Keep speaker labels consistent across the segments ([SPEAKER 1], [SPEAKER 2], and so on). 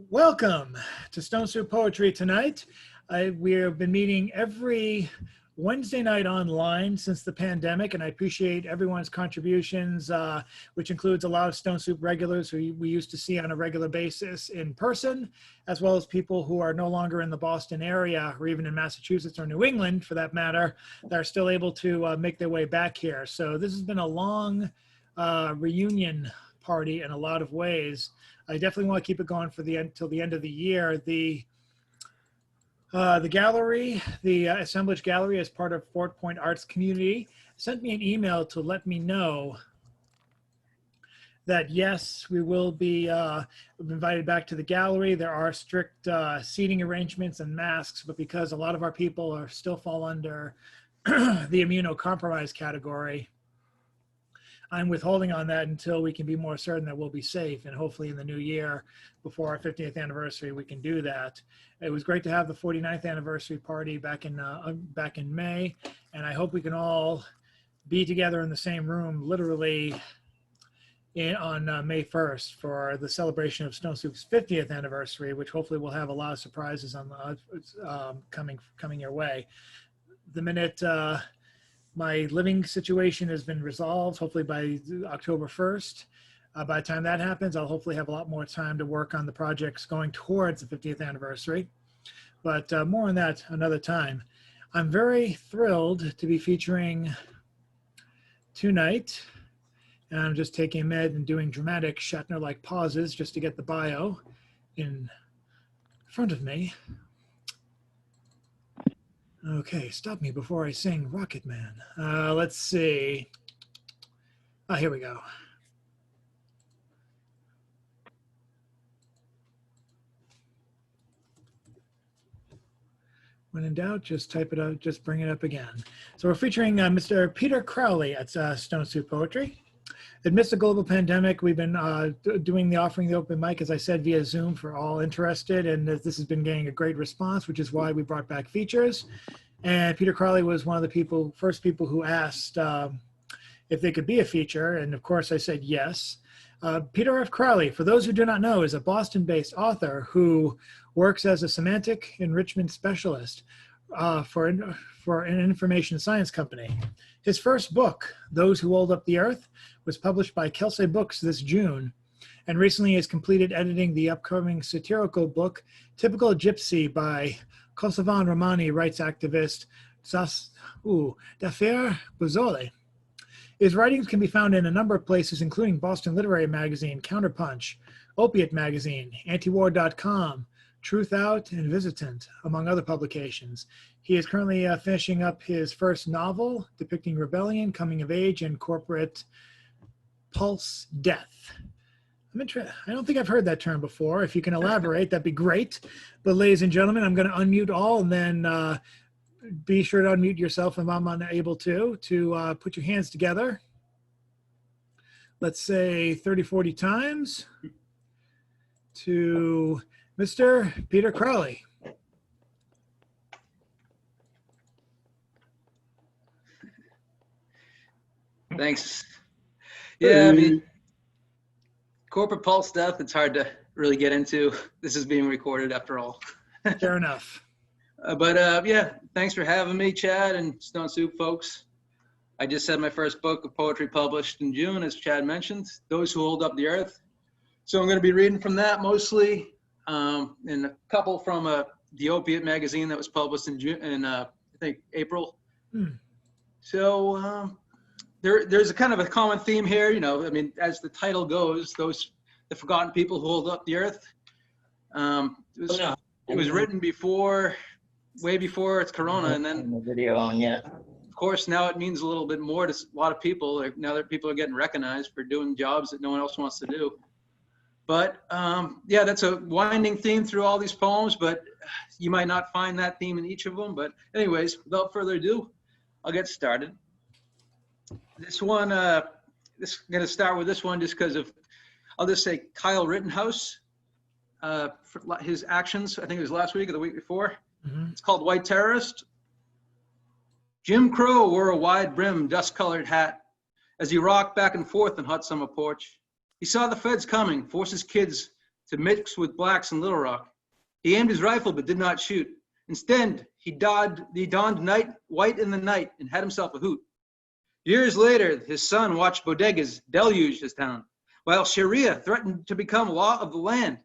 [SPEAKER 1] Welcome to Stone Soup Poetry tonight. We have been meeting every Wednesday night online since the pandemic, and I appreciate everyone's contributions, which includes a lot of Stone Soup regulars who we used to see on a regular basis in person, as well as people who are no longer in the Boston area, or even in Massachusetts or New England, for that matter, that are still able to make their way back here. So this has been a long reunion party in a lot of ways. I definitely want to keep it going for the end till the end of the year. The gallery, the assemblage gallery, as part of Fort Point Arts Community, sent me an email to let me know that yes, we will be invited back to the gallery. There are strict seating arrangements and masks, but because a lot of our people are still fall under the immunocompromised category, I'm withholding on that until we can be more certain that we'll be safe, and hopefully in the new year, before our 50th anniversary, we can do that. It was great to have the 49th anniversary party back in May, and I hope we can all be together in the same room, literally on May 1st for the celebration of Stone Soup's 50th anniversary, which hopefully will have a lot of surprises on coming your way. The minute my living situation has been resolved, hopefully by October 1st. By the time that happens, I'll hopefully have a lot more time to work on the projects going towards the 50th anniversary. But more on that another time. I'm very thrilled to be featuring tonight, and I'm just taking a minute and doing dramatic Shatner-like pauses just to get the bio in front of me. Okay, stop me before I sing Rocket Man. Let's see. Oh, here we go. When in doubt, just type it out, just bring it up again. So we're featuring Mr. Peter Crowley at Stone Soup Poetry. Amidst the global pandemic, we've been doing the offering the open mic, as I said, via Zoom for all interested, and this has been getting a great response, which is why we brought back features. And Peter Crowley was one of the first people who asked if they could be a feature, and of course I said yes. Peter F. Crowley, for those who do not know, is a Boston-based author who works as a semantic enrichment specialist for an information science company. His first book, Those Who Hold Up the Earth, was published by Kelsey Books this June, and recently has completed editing the upcoming satirical book, Typical Gypsy, by Kosovan Romani rights activist Dafer Bozzoli. His writings can be found in a number of places, including Boston Literary Magazine, Counterpunch, Opiate Magazine, Antiwar.com, Truth Out, and Visitant, among other publications. He is currently finishing up his first novel depicting rebellion, coming of age, and corporate pulse death. I don't think I've heard that term before. If you can elaborate, that'd be great. But ladies and gentlemen, I'm going to unmute all, and then be sure to unmute yourself if I'm unable to put your hands together. Let's say 30, 40 times to Mr. Peter Crowley.
[SPEAKER 2] Thanks. Yeah, I mean, corporate pulse death, it's hard to really get into. This is being recorded after all.
[SPEAKER 1] Fair enough.
[SPEAKER 2] Yeah, thanks for having me, Chad and Stone Soup folks. I just had my first book of poetry published in June, as Chad mentioned, Those Who Hold Up the Earth. So I'm going to be reading from that mostly, and a couple from the Opiate magazine that was published in June, in I think April. So there's a kind of a common theme here, you know. I mean, as the title goes, the forgotten people who hold up the earth. It was written way before it's Corona, and then
[SPEAKER 3] the video on, yeah.
[SPEAKER 2] Of course, now it means a little bit more to a lot of people. Now that people are getting recognized for doing jobs that no one else wants to do. But yeah, that's a winding theme through all these poems, but you might not find that theme in each of them. But anyways, without further ado, I'll get started. This one, I'm going to start with this one just because I'll just say Kyle Rittenhouse, for his actions, I think it was last week or the week before. It's called White Terrorist. Jim Crow wore a wide-brimmed, dust-colored hat as he rocked back and forth on hot summer porch. He saw the feds coming, forced his kids to mix with blacks in Little Rock. He aimed his rifle but did not shoot. Instead, he donned white in the night and had himself a hoot. Years later, his son watched bodegas deluge his town, while Sharia threatened to become law of the land.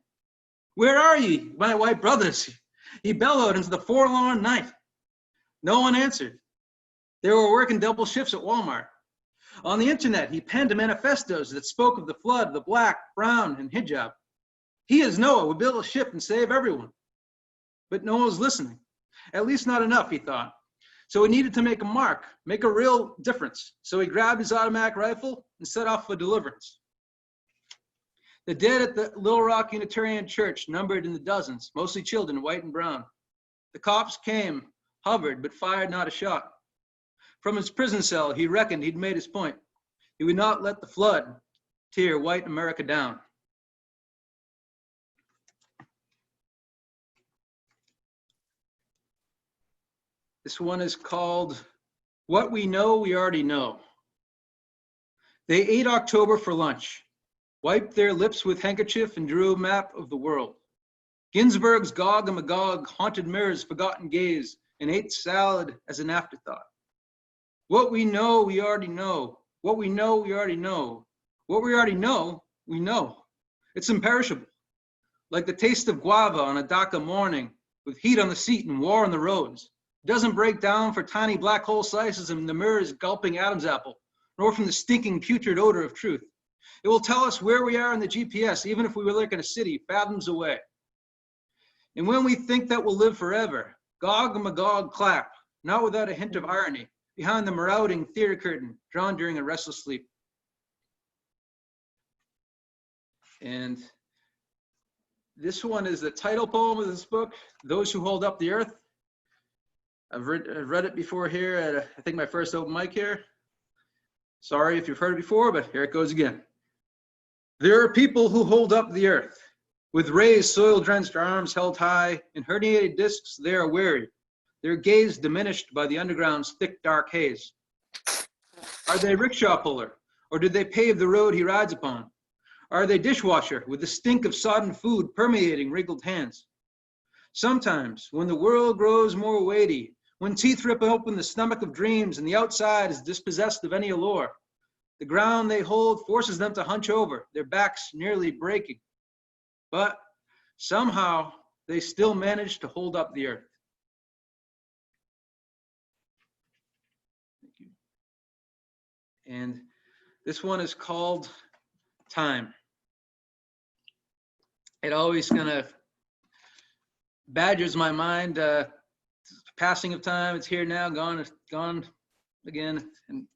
[SPEAKER 2] "Where are ye, my white brothers?" he bellowed into the forlorn night. No one answered. They were working double shifts at Walmart. On the internet, he penned manifestos that spoke of the flood, the black, brown, and hijab. He, as Noah, would build a ship and save everyone. But no one was listening. At least not enough, he thought. So he needed to make a mark, make a real difference. So he grabbed his automatic rifle and set off for deliverance. The dead at the Little Rock Unitarian Church numbered in the dozens, mostly children, white and brown. The cops came, hovered, but fired not a shot. From his prison cell, he reckoned he'd made his point. He would not let the flood tear white America down. This one is called What We Know We Already Know. They ate October for lunch, wiped their lips with handkerchief and drew a map of the world. Ginsberg's Gog and Magog haunted mirrors' forgotten gaze and ate salad as an afterthought. What we know, we already know. What we know, we already know. What we already know, we know. It's imperishable. Like the taste of guava on a Dhaka morning with heat on the seat and war on the roads. It doesn't break down for tiny black hole slices in the mirror's gulping Adam's apple, nor from the stinking putrid odor of truth. It will tell us where we are in the GPS, even if we were like in a city fathoms away. And when we think that we'll live forever, Gog and Magog clap, not without a hint of irony, behind the marauding theater curtain drawn during a restless sleep. And this one is the title poem of this book, Those Who Hold Up the Earth. I've read it before here at, I think, my first open mic here. Sorry if you've heard it before, but here it goes again. There are people who hold up the earth. With raised, soil-drenched arms held high, and herniated discs they are weary, their gaze diminished by the underground's thick, dark haze. Are they rickshaw puller, or did they pave the road he rides upon? Are they dishwasher, with the stink of sodden food permeating wrinkled hands? Sometimes, when the world grows more weighty, when teeth rip open the stomach of dreams and the outside is dispossessed of any allure, the ground they hold forces them to hunch over, their backs nearly breaking. But somehow, they still manage to hold up the earth. Thank you. And this one is called Time. It always kind of badgers my mind. Passing of time, it's here now, gone again, and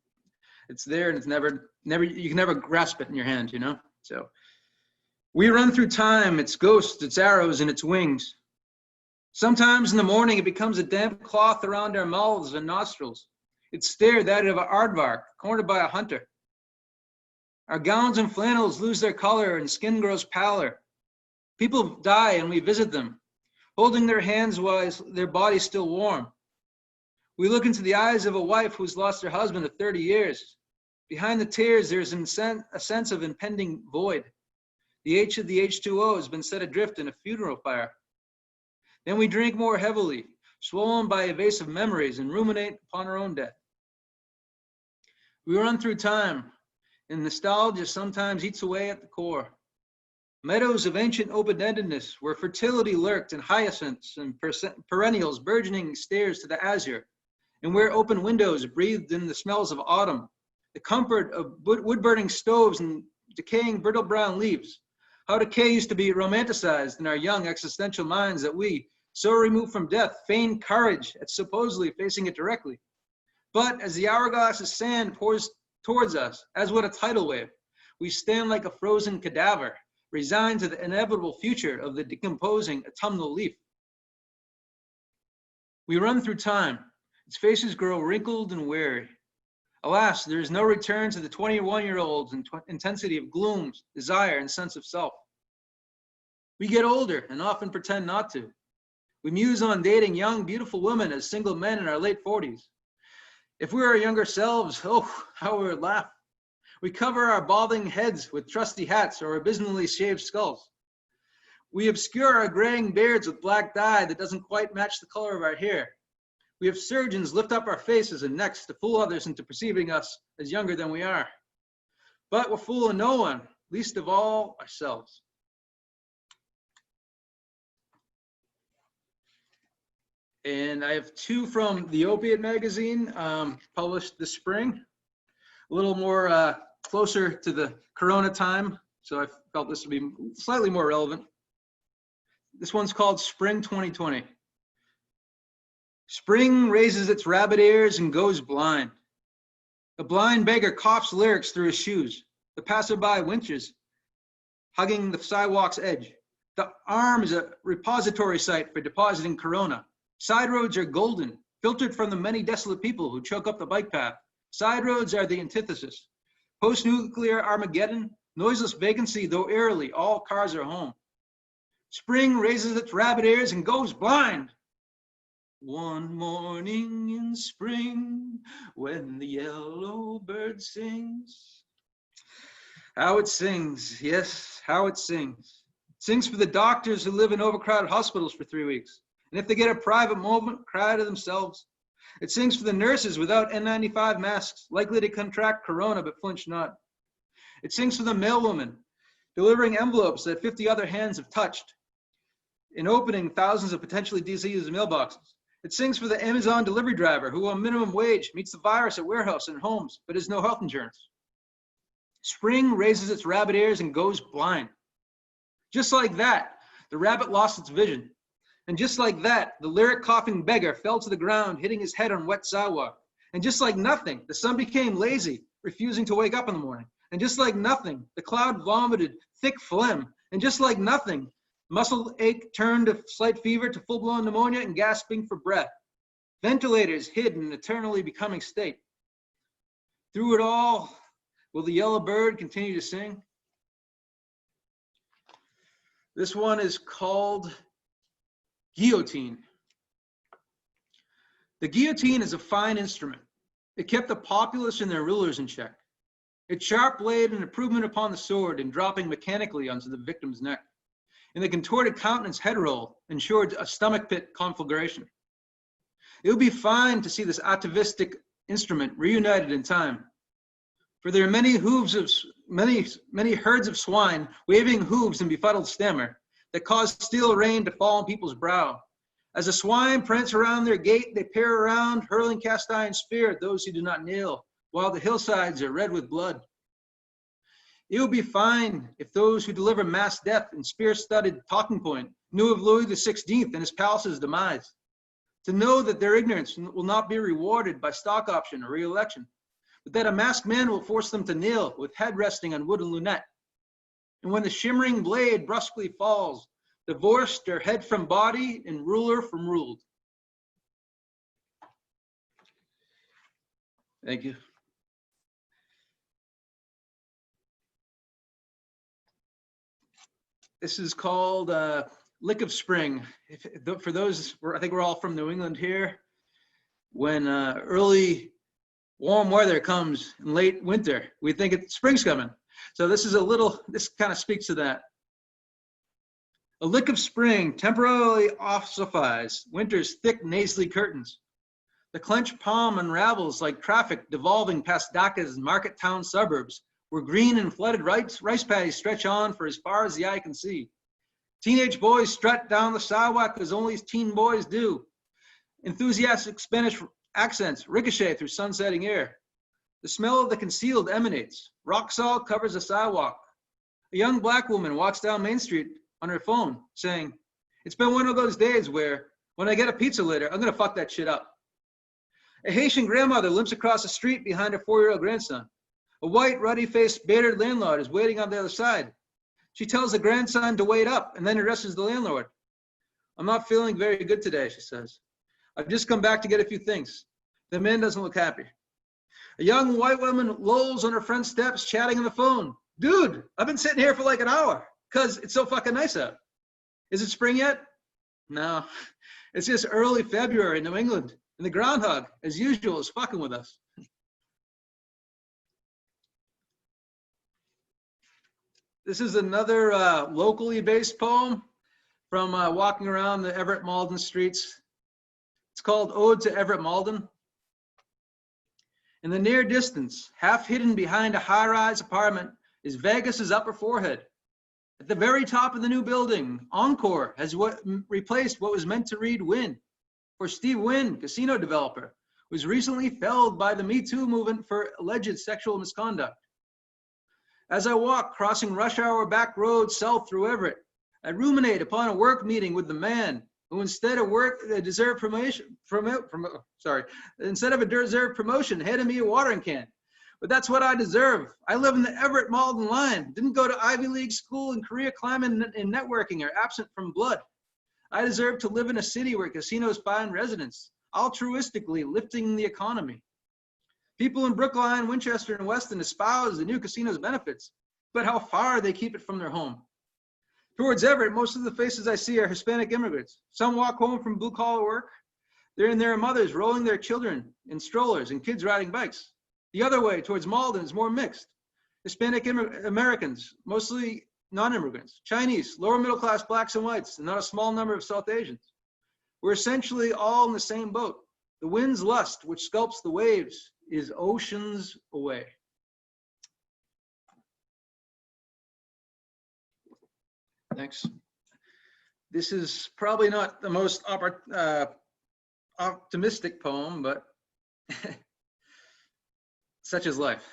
[SPEAKER 2] it's there, and it's never, you can never grasp it in your hand, you know? So we run through time, its ghosts, its arrows, and its wings. Sometimes in the morning, it becomes a damp cloth around our mouths and nostrils. Its stare that of an aardvark cornered by a hunter. Our gowns and flannels lose their color and skin grows paler. People die and we visit them, holding their hands while their body's still warm. We look into the eyes of a wife who's lost her husband of 30 years. Behind the tears, there's a sense of impending void. The H of the H2O has been set adrift in a funeral fire. Then we drink more heavily, swollen by evasive memories, and ruminate upon our own death. We run through time, and nostalgia sometimes eats away at the core. Meadows of ancient open-endedness where fertility lurked in hyacinths and perennials burgeoning stairs to the azure, and where open windows breathed in the smells of autumn, the comfort of wood-burning stoves and decaying brittle brown leaves. How decay used to be romanticized in our young existential minds that we, so removed from death, feign courage at supposedly facing it directly. But as the hourglass's sand pours towards us, as would a tidal wave, we stand like a frozen cadaver, resigned to the inevitable future of the decomposing autumnal leaf. We run through time. Its faces grow wrinkled and weary. Alas, there is no return to the 21-year-old's intensity of gloom, desire, and sense of self. We get older and often pretend not to. We muse on dating young, beautiful women as single men in our late 40s. If we were our younger selves, oh, how we would laugh. We cover our balding heads with trusty hats or abysmally shaved skulls. We obscure our graying beards with black dye that doesn't quite match the color of our hair. We have surgeons lift up our faces and necks to fool others into perceiving us as younger than we are. But we're fooling no one, least of all ourselves. And I have two from the Opiate magazine, published this spring. A little more closer to the Corona time, so I felt this would be slightly more relevant. This one's called Spring 2020. Spring raises its rabbit ears and goes blind. A blind beggar coughs lyrics through his shoes. The passerby winches, hugging the sidewalk's edge. The arm is a repository site for depositing Corona. Side roads are golden, filtered from the many desolate people who choke up the bike path. Side roads are the antithesis. Post-nuclear Armageddon, noiseless vacancy, though eerily, all cars are home. Spring raises its rabbit ears and goes blind. One morning in spring, when the yellow bird sings. How it sings, yes, how it sings. It sings for the doctors who live in overcrowded hospitals for 3 weeks. And if they get a private moment, cry to themselves. It sings for the nurses without N95 masks, likely to contract corona but flinch not. It sings for the mailwoman, delivering envelopes that 50 other hands have touched, in opening thousands of potentially diseased mailboxes. It sings for the Amazon delivery driver who on minimum wage meets the virus at warehouse and homes, but has no health insurance. Spring raises its rabbit ears and goes blind. Just like that, the rabbit lost its vision. And just like that, the lyric coughing beggar fell to the ground, hitting his head on wet sidewalk. And just like nothing, the sun became lazy, refusing to wake up in the morning. And just like nothing, the cloud vomited thick phlegm. And just like nothing, muscle ache turned to slight fever to full-blown pneumonia and gasping for breath. Ventilators hid in an eternally becoming state. Through it all, will the yellow bird continue to sing? This one is called Guillotine. The guillotine is a fine instrument. It kept the populace and their rulers in check. Its sharp blade an improvement upon the sword and dropping mechanically onto the victim's neck. In the contorted countenance head roll ensured a stomach pit conflagration. It would be fine to see this atavistic instrument reunited in time. For there are many herds of swine waving hooves and befuddled stammer that cause steel rain to fall on people's brow. As the swine prance around their gate, they pair around, hurling cast iron spear at those who do not kneel, while the hillsides are red with blood. It would be fine if those who deliver mass death in spear-studded talking point knew of Louis XVI and his palace's demise. To know that their ignorance will not be rewarded by stock option or re-election, but that a masked man will force them to kneel with head resting on wooden lunette. And when the shimmering blade brusquely falls, divorced their head from body and ruler from ruled. Thank you. This is called Lick of Spring. For those, I think we're all from New England here. When early warm weather comes in late winter, we think spring's coming. So this kind of speaks to that. A lick of spring temporarily ossifies winter's thick nasally curtains. The clenched palm unravels like traffic devolving past Dhaka's market town suburbs, where green and flooded rice paddies stretch on for as far as the eye can see. Teenage boys strut down the sidewalk as only teen boys do. Enthusiastic Spanish accents ricochet through sunsetting air. The smell of the concealed emanates. Rock salt covers the sidewalk. A young black woman walks down Main Street on her phone saying, "It's been one of those days where when I get a pizza later, I'm gonna fuck that shit up." A Haitian grandmother limps across the street behind her 4-year-old grandson. A white, ruddy-faced, battered landlord is waiting on the other side. She tells the grandson to wait up and then addresses the landlord. "I'm not feeling very good today," she says. "I've just come back to get a few things." The man doesn't look happy. A young white woman lolls on her front steps chatting on the phone. "Dude, I've been sitting here for like an hour because it's so fucking nice out." "Is it spring yet?" "No, it's just early February in New England, and the groundhog, as usual, is fucking with us." This is another locally based poem. from walking around the Everett Malden streets. It's called Ode to Everett Malden. In the near distance, half hidden behind a high-rise apartment, is Vegas's upper forehead. At the very top of the new building, Encore has replaced what was meant to read Wynn. For Steve Wynn, casino developer, was recently felled by the Me Too movement for alleged sexual misconduct. As I walk crossing rush hour back roads south through Everett, I ruminate upon a work meeting with the man who instead of a deserved promotion, handed me a watering can. But that's what I deserve. I live in the Everett Malden line, didn't go to Ivy League school and career climbing and networking are absent from blood. I deserve to live in a city where casinos find residents, altruistically lifting the economy. People in Brookline, Winchester, and Weston espouse the new casino's benefits, but how far they keep it from their home. Towards Everett, most of the faces I see are Hispanic immigrants. Some walk home from blue-collar work. And there are mothers rolling their children in strollers and kids riding bikes. The other way, towards Malden, is more mixed. Hispanic Americans, mostly non-immigrants, Chinese, lower middle-class blacks and whites, and not a small number of South Asians. We're essentially all in the same boat. The wind's lust, which sculpts the waves, is oceans away. Thanks. This is probably not the most optimistic poem, but such is life.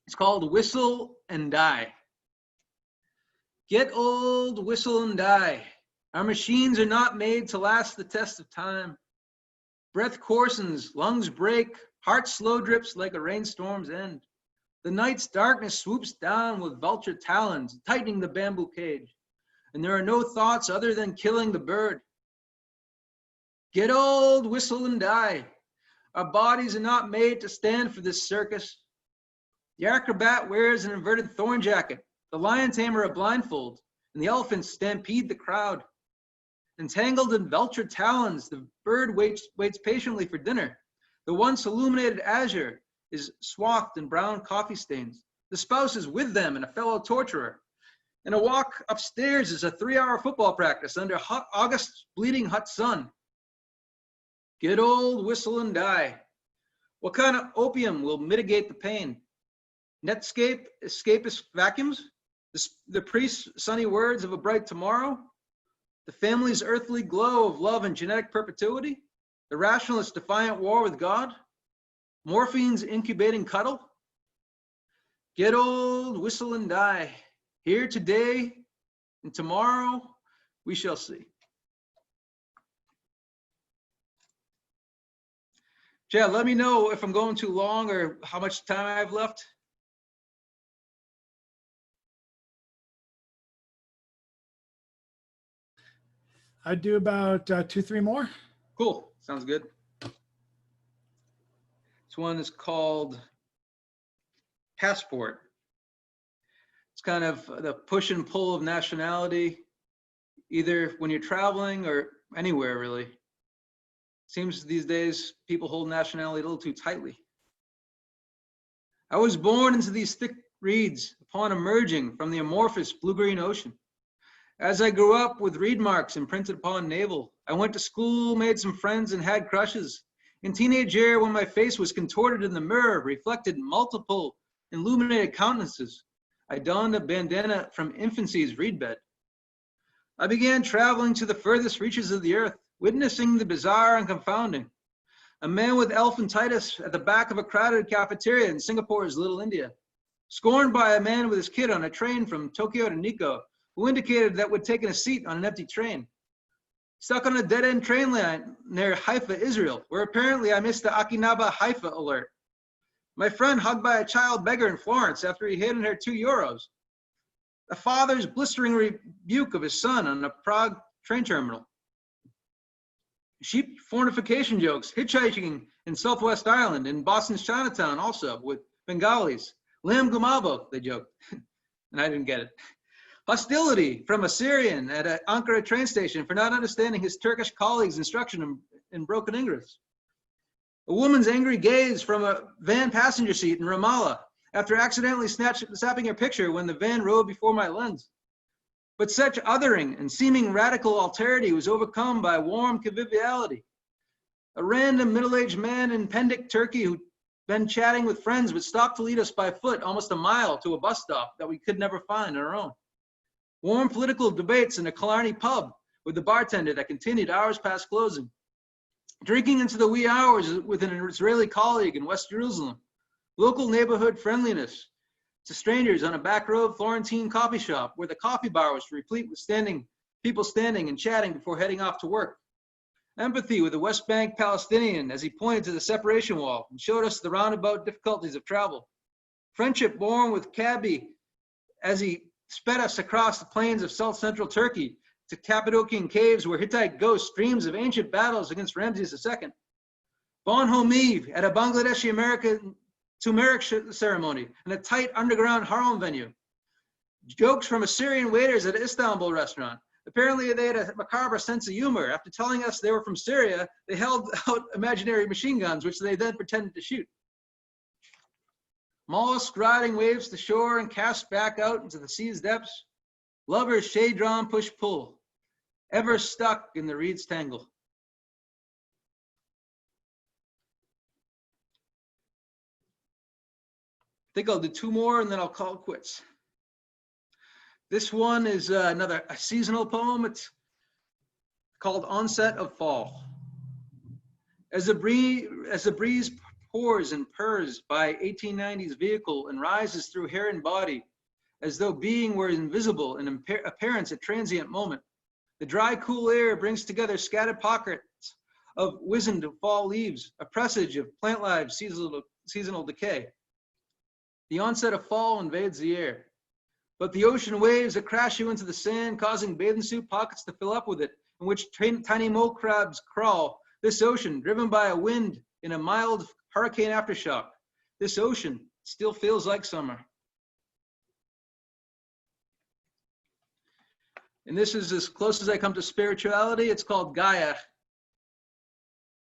[SPEAKER 2] It's called Whistle and Die. Get old, whistle and die. Our machines are not made to last the test of time. Breath coarsens, lungs break, heart slow drips like a rainstorm's end. The night's darkness swoops down with vulture talons, tightening the bamboo cage. And there are no thoughts other than killing the bird. Get old, whistle and die. Our bodies are not made to stand for this circus. The acrobat wears an inverted thorn jacket, the lion tamer a blindfold, and the elephants stampede the crowd. Entangled in vulture talons, the bird waits patiently for dinner. The once illuminated azure is swathed in brown coffee stains. The spouse is with them and a fellow torturer. And a walk upstairs is a 3-hour football practice under August's bleeding hot sun. Get old, whistle and die. What kind of opium will mitigate the pain? Netscape, escapist vacuums? The priest's sunny words of a bright tomorrow? The family's earthly glow of love and genetic perpetuity? The rationalist's defiant war with God? Morphine's incubating cuddle? Get old, whistle and die. Here today and tomorrow we shall see. Chad, let me know if I'm going too long or how much time I have left.
[SPEAKER 1] I'd do about 2-3 more.
[SPEAKER 2] Cool, sounds good. This one is called Passport. It's kind of the push and pull of nationality, either when you're traveling or anywhere really. Seems these days people hold nationality a little too tightly. I was born into these thick reeds upon emerging from the amorphous blue-green ocean. As I grew up with reed marks imprinted upon navel, I went to school, made some friends, and had crushes. In teenage year, when my face was contorted in the mirror, reflected multiple illuminated countenances, I donned a bandana from infancy's reed bed. I began traveling to the furthest reaches of the earth, witnessing the bizarre and confounding. A man with elephantitis at the back of a crowded cafeteria in Singapore's Little India. Scorned by a man with his kid on a train from Tokyo to Nikko, who indicated that would taken a seat on an empty train. Stuck on a dead-end train line near Haifa, Israel, where apparently I missed the Akinaba Haifa alert. My friend hugged by a child beggar in Florence after he handed her €2. A father's blistering rebuke of his son on a Prague train terminal. Sheep fornication jokes, hitchhiking in Southwest Ireland, in Boston's Chinatown also, with Bengalis. Lamb Gumabo, they joked, and I didn't get it. Hostility from a Syrian at an Ankara train station for not understanding his Turkish colleague's instruction in broken English. A woman's angry gaze from a van passenger seat in Ramallah after accidentally snapping her picture when the van rode before my lens. But such othering and seeming radical alterity was overcome by warm conviviality. A random middle-aged man in Pendik, Turkey, who'd been chatting with friends, would stop to lead us by foot almost a mile to a bus stop that we could never find on our own. Warm political debates in a Killarney pub with the bartender that continued hours past closing. Drinking into the wee hours with an Israeli colleague in West Jerusalem. Local neighborhood friendliness to strangers on a back road Florentine coffee shop where the coffee bar was replete with people standing and chatting before heading off to work. Empathy with the West Bank Palestinian as he pointed to the separation wall and showed us the roundabout difficulties of travel. Friendship born with Kabi as he sped us across the plains of south central Turkey to Cappadocian caves where Hittite ghosts dreams of ancient battles against Ramses II. Bon Homiv at a Bangladeshi American turmeric ceremony and a tight underground harem venue. Jokes from Assyrian waiters at an Istanbul restaurant. Apparently they had a macabre sense of humor. After telling us they were from Syria, they held out imaginary machine guns, which they then pretended to shoot. Mollusks riding waves to shore and cast back out into the sea's depths. Lovers shade-drawn push-pull, ever stuck in the reed's tangle. I think I'll do two more and then I'll call it quits. This one is a seasonal poem. It's called Onset of Fall. As the breeze pours and purrs by 1890's vehicle and rises through hair and body, as though being were invisible and appearance a transient moment, the dry, cool air brings together scattered pockets of wizened fall leaves, a presage of plant life seasonal decay. The onset of fall invades the air, but the ocean waves that crash you into the sand, causing bathing suit pockets to fill up with it, in which tiny mole crabs crawl. This ocean, driven by a wind in a mild hurricane aftershock, this ocean still feels like summer. And this is as close as I come to spirituality. It's called Gaia.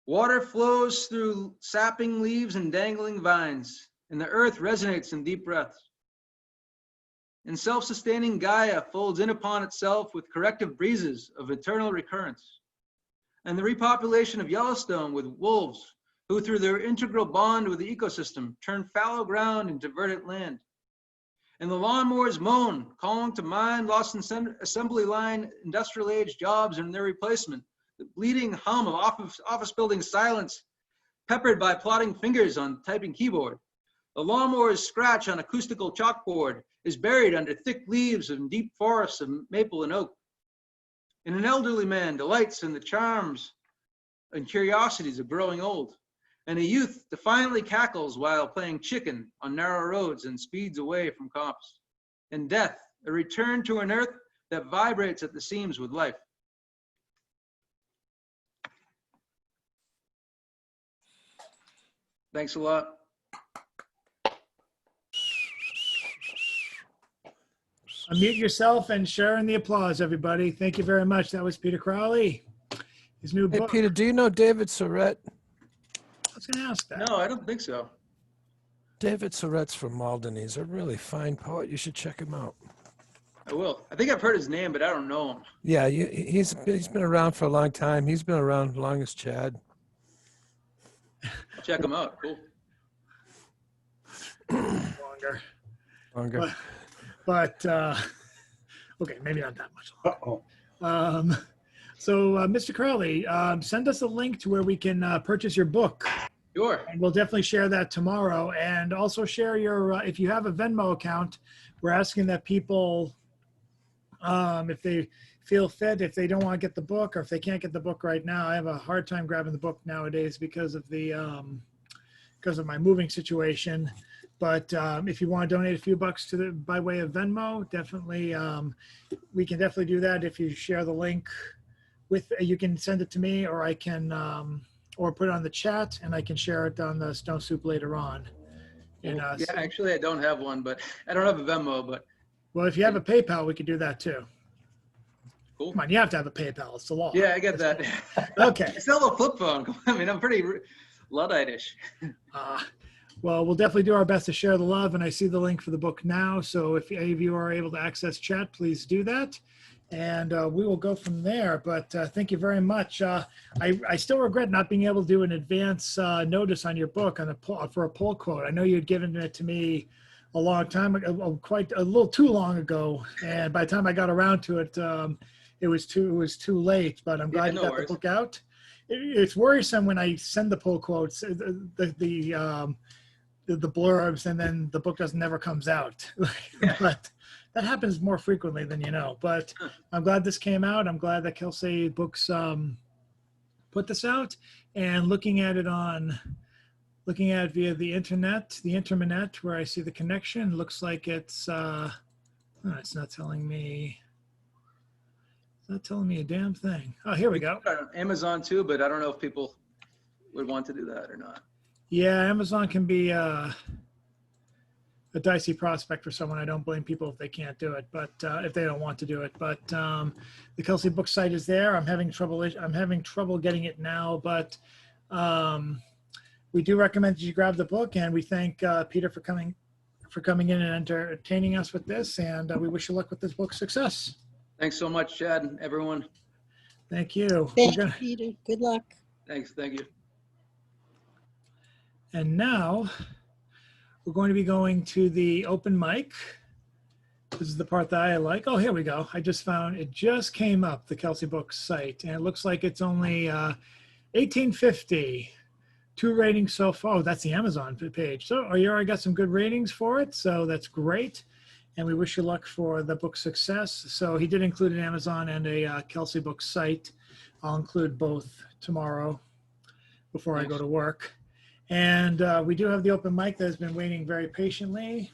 [SPEAKER 2] Water flows through sapping leaves and dangling vines, and the earth resonates in deep breaths. And self-sustaining Gaia folds in upon itself with corrective breezes of eternal recurrence. And the repopulation of Yellowstone with wolves, who through their integral bond with the ecosystem turn fallow ground into verdant land. And the lawnmowers moan, calling to mind lost in assembly line industrial age jobs and their replacement. The bleeding hum of office building silence, peppered by plodding fingers on typing keyboard. The lawnmower's scratch on acoustical chalkboard is buried under thick leaves and deep forests of maple and oak. And an elderly man delights in the charms and curiosities of growing old. And a youth defiantly cackles while playing chicken on narrow roads and speeds away from cops. And death, a return to an earth that vibrates at the seams with life. Thanks a lot.
[SPEAKER 1] Unmute yourself and share in the applause, everybody. Thank you very much. That was Peter Crowley. His new book.
[SPEAKER 3] Hey, Peter, do you know David Surratt?
[SPEAKER 1] I was going to ask that.
[SPEAKER 2] No, I don't think so.
[SPEAKER 3] David Surratt's from Malden. He's a really fine poet. You should check him out.
[SPEAKER 2] I will. I think I've heard his name, but I don't know him.
[SPEAKER 3] Yeah, he's been around for a long time. He's been around as long as Chad.
[SPEAKER 2] I'll check him out. Cool.
[SPEAKER 3] Longer.
[SPEAKER 1] But okay, maybe not that much longer. So, Mr. Crowley, send us a link to where we can purchase your book.
[SPEAKER 2] Sure.
[SPEAKER 1] And we'll definitely share that tomorrow. And also share your, if you have a Venmo account, we're asking that people, if they feel fit, if they don't want to get the book or if they can't get the book right now. I have a hard time grabbing the book nowadays because of my moving situation. But if you want to donate a few bucks by way of Venmo, definitely, we can definitely do that. If you share the link you can send it to me, or I can, or put it on the chat, and I can share it on the Stone Soup later on.
[SPEAKER 2] Yeah, actually, I don't have one, but I don't have a Venmo. But
[SPEAKER 1] well, if you have a PayPal, we could do that too.
[SPEAKER 2] Cool.
[SPEAKER 1] Come on, you have to have a PayPal. It's the law.
[SPEAKER 2] Yeah, I get that.
[SPEAKER 1] Okay.
[SPEAKER 2] I still have a flip phone. I mean, I'm pretty Luddite-ish.
[SPEAKER 1] Well, we'll definitely do our best to share the love, and I see the link for the book now. So if any of you are able to access chat, please do that. and we will go from there. But thank you very much. I still regret not being able to do an advance notice on your book on for a pull quote. I know you had given it to me a long time ago, quite a little too long ago, and by the time I got around to it, it was too late. But I'm glad you got the book out. It's worrisome when I send the pull quotes, the blurbs, and then the book never comes out. But that happens more frequently than you know. But I'm glad this came out. I'm glad that Kelsey Books put this out. And looking at it via the internet, where I see the connection, looks like it's not telling me. It's not telling me a damn thing. Oh, here we go.
[SPEAKER 2] Amazon too, but I don't know if people would want to do that or not. Yeah,
[SPEAKER 1] Amazon can be a dicey prospect for someone. I don't blame people if they can't do it, but if they don't want to do it. But the Kelsey Book site is there. I'm having trouble getting it now, but we do recommend that you grab the book, and we thank Peter for coming in and entertaining us with this, and we wish you luck with this book's success.
[SPEAKER 2] Thanks so much, Chad, and everyone.
[SPEAKER 1] Thank you.
[SPEAKER 4] Thank you, Peter. Good luck.
[SPEAKER 2] Thanks. Thank you.
[SPEAKER 1] And now we're going to be going to the open mic. This is the part that I like. Oh, here we go. I just found it just came up, the Kelsey Books site, and it looks like it's only 1850. 2 ratings so far. Oh, that's the Amazon page. So you already got some good ratings for it. So that's great. And we wish you luck for the book success. So he did include an Amazon and a Kelsey Books site. I'll include both tomorrow before I go to work. And we do have the open mic that has been waiting very patiently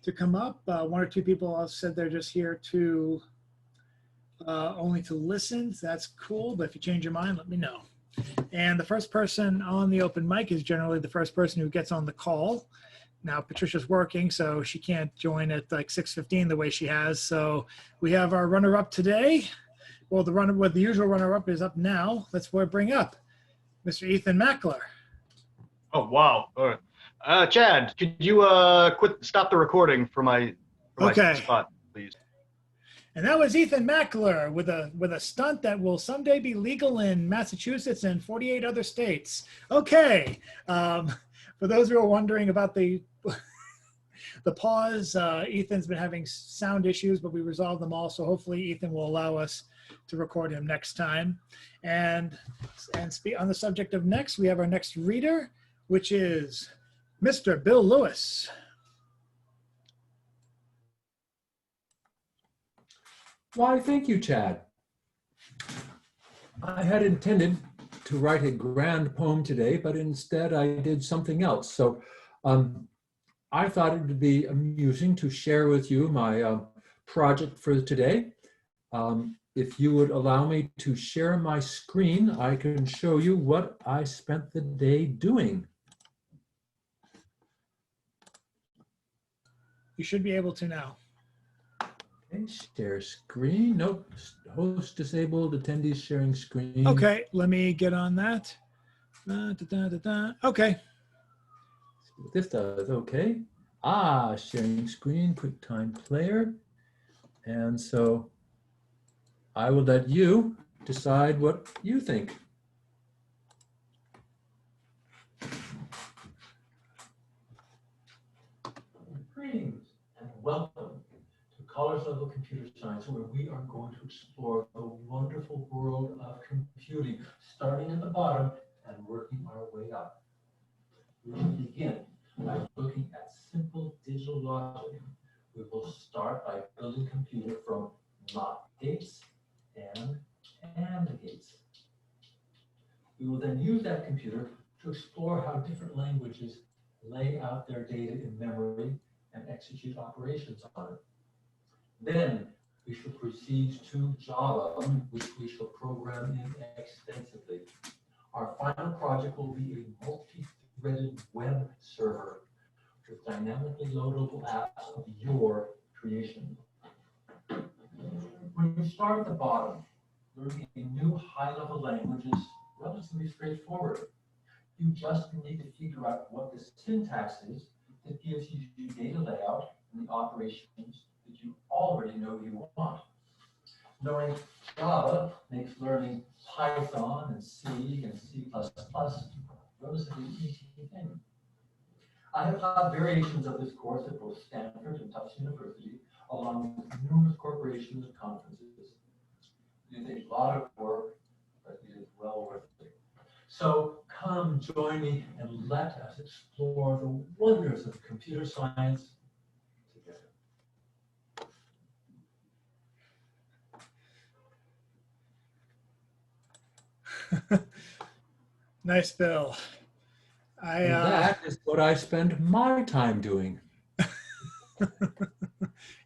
[SPEAKER 1] to come up. 1 or 2 people said they're just here to only to listen. So that's cool. But if you change your mind, let me know. And the first person on the open mic is generally the first person who gets on the call. Now Patricia's working, so she can't join at like 6:15 the way she has. So we have our runner-up today. Well, the usual runner-up is up now. Let's bring up Mr. Ethan Mackler.
[SPEAKER 5] Oh, wow. All right. Chad, could you stop the recording for my spot, please?
[SPEAKER 1] And that was Ethan Mackler with a stunt that will someday be legal in Massachusetts and 48 other states. Okay. For those who are wondering about the pause, Ethan's been having sound issues, but we resolved them all. So hopefully Ethan will allow us to record him next time. And on the subject of next, we have our next reader, which is Mr. Bill Lewis.
[SPEAKER 6] Why, thank you, Chad. I had intended to write a grand poem today, but instead I did something else. So I thought it would be amusing to share with you my project for today. If you would allow me to share my screen, I can show you what I spent the day doing.
[SPEAKER 1] You should be able to now.
[SPEAKER 6] Okay, share screen. Nope. Host disabled, attendees sharing screen.
[SPEAKER 1] Okay, let me get on that. Okay.
[SPEAKER 6] See what this does. Okay. Sharing screen, QuickTime Player. And so I will let you decide what you think. Greetings and welcome to College Level Computer Science, where we are going to explore the wonderful world of computing, starting at the bottom and working our way up. We will begin by looking at simple digital logic. We will start by building a computer from not gates and gates. We will then use that computer to explore how different languages lay out their data in memory and execute operations on it. Then we shall proceed to Java, which we shall program in extensively. Our final project will be a multi-threaded web server with dynamically loadable apps of your creation. When you start at the bottom, learning a new high-level language is relatively straightforward. You just need to figure out what the syntax is that gives you data layout and the operations that you already know you want. Knowing Java makes learning Python and C and C++ relatively easy thing. I have taught variations of this course at both Stanford and Tufts University, along with numerous corporations and conferences. It is a lot of work, but it is well worth it. So come join me and let us explore the wonders of computer science together.
[SPEAKER 1] Nice, Bill.
[SPEAKER 6] And that is what I spend my time doing.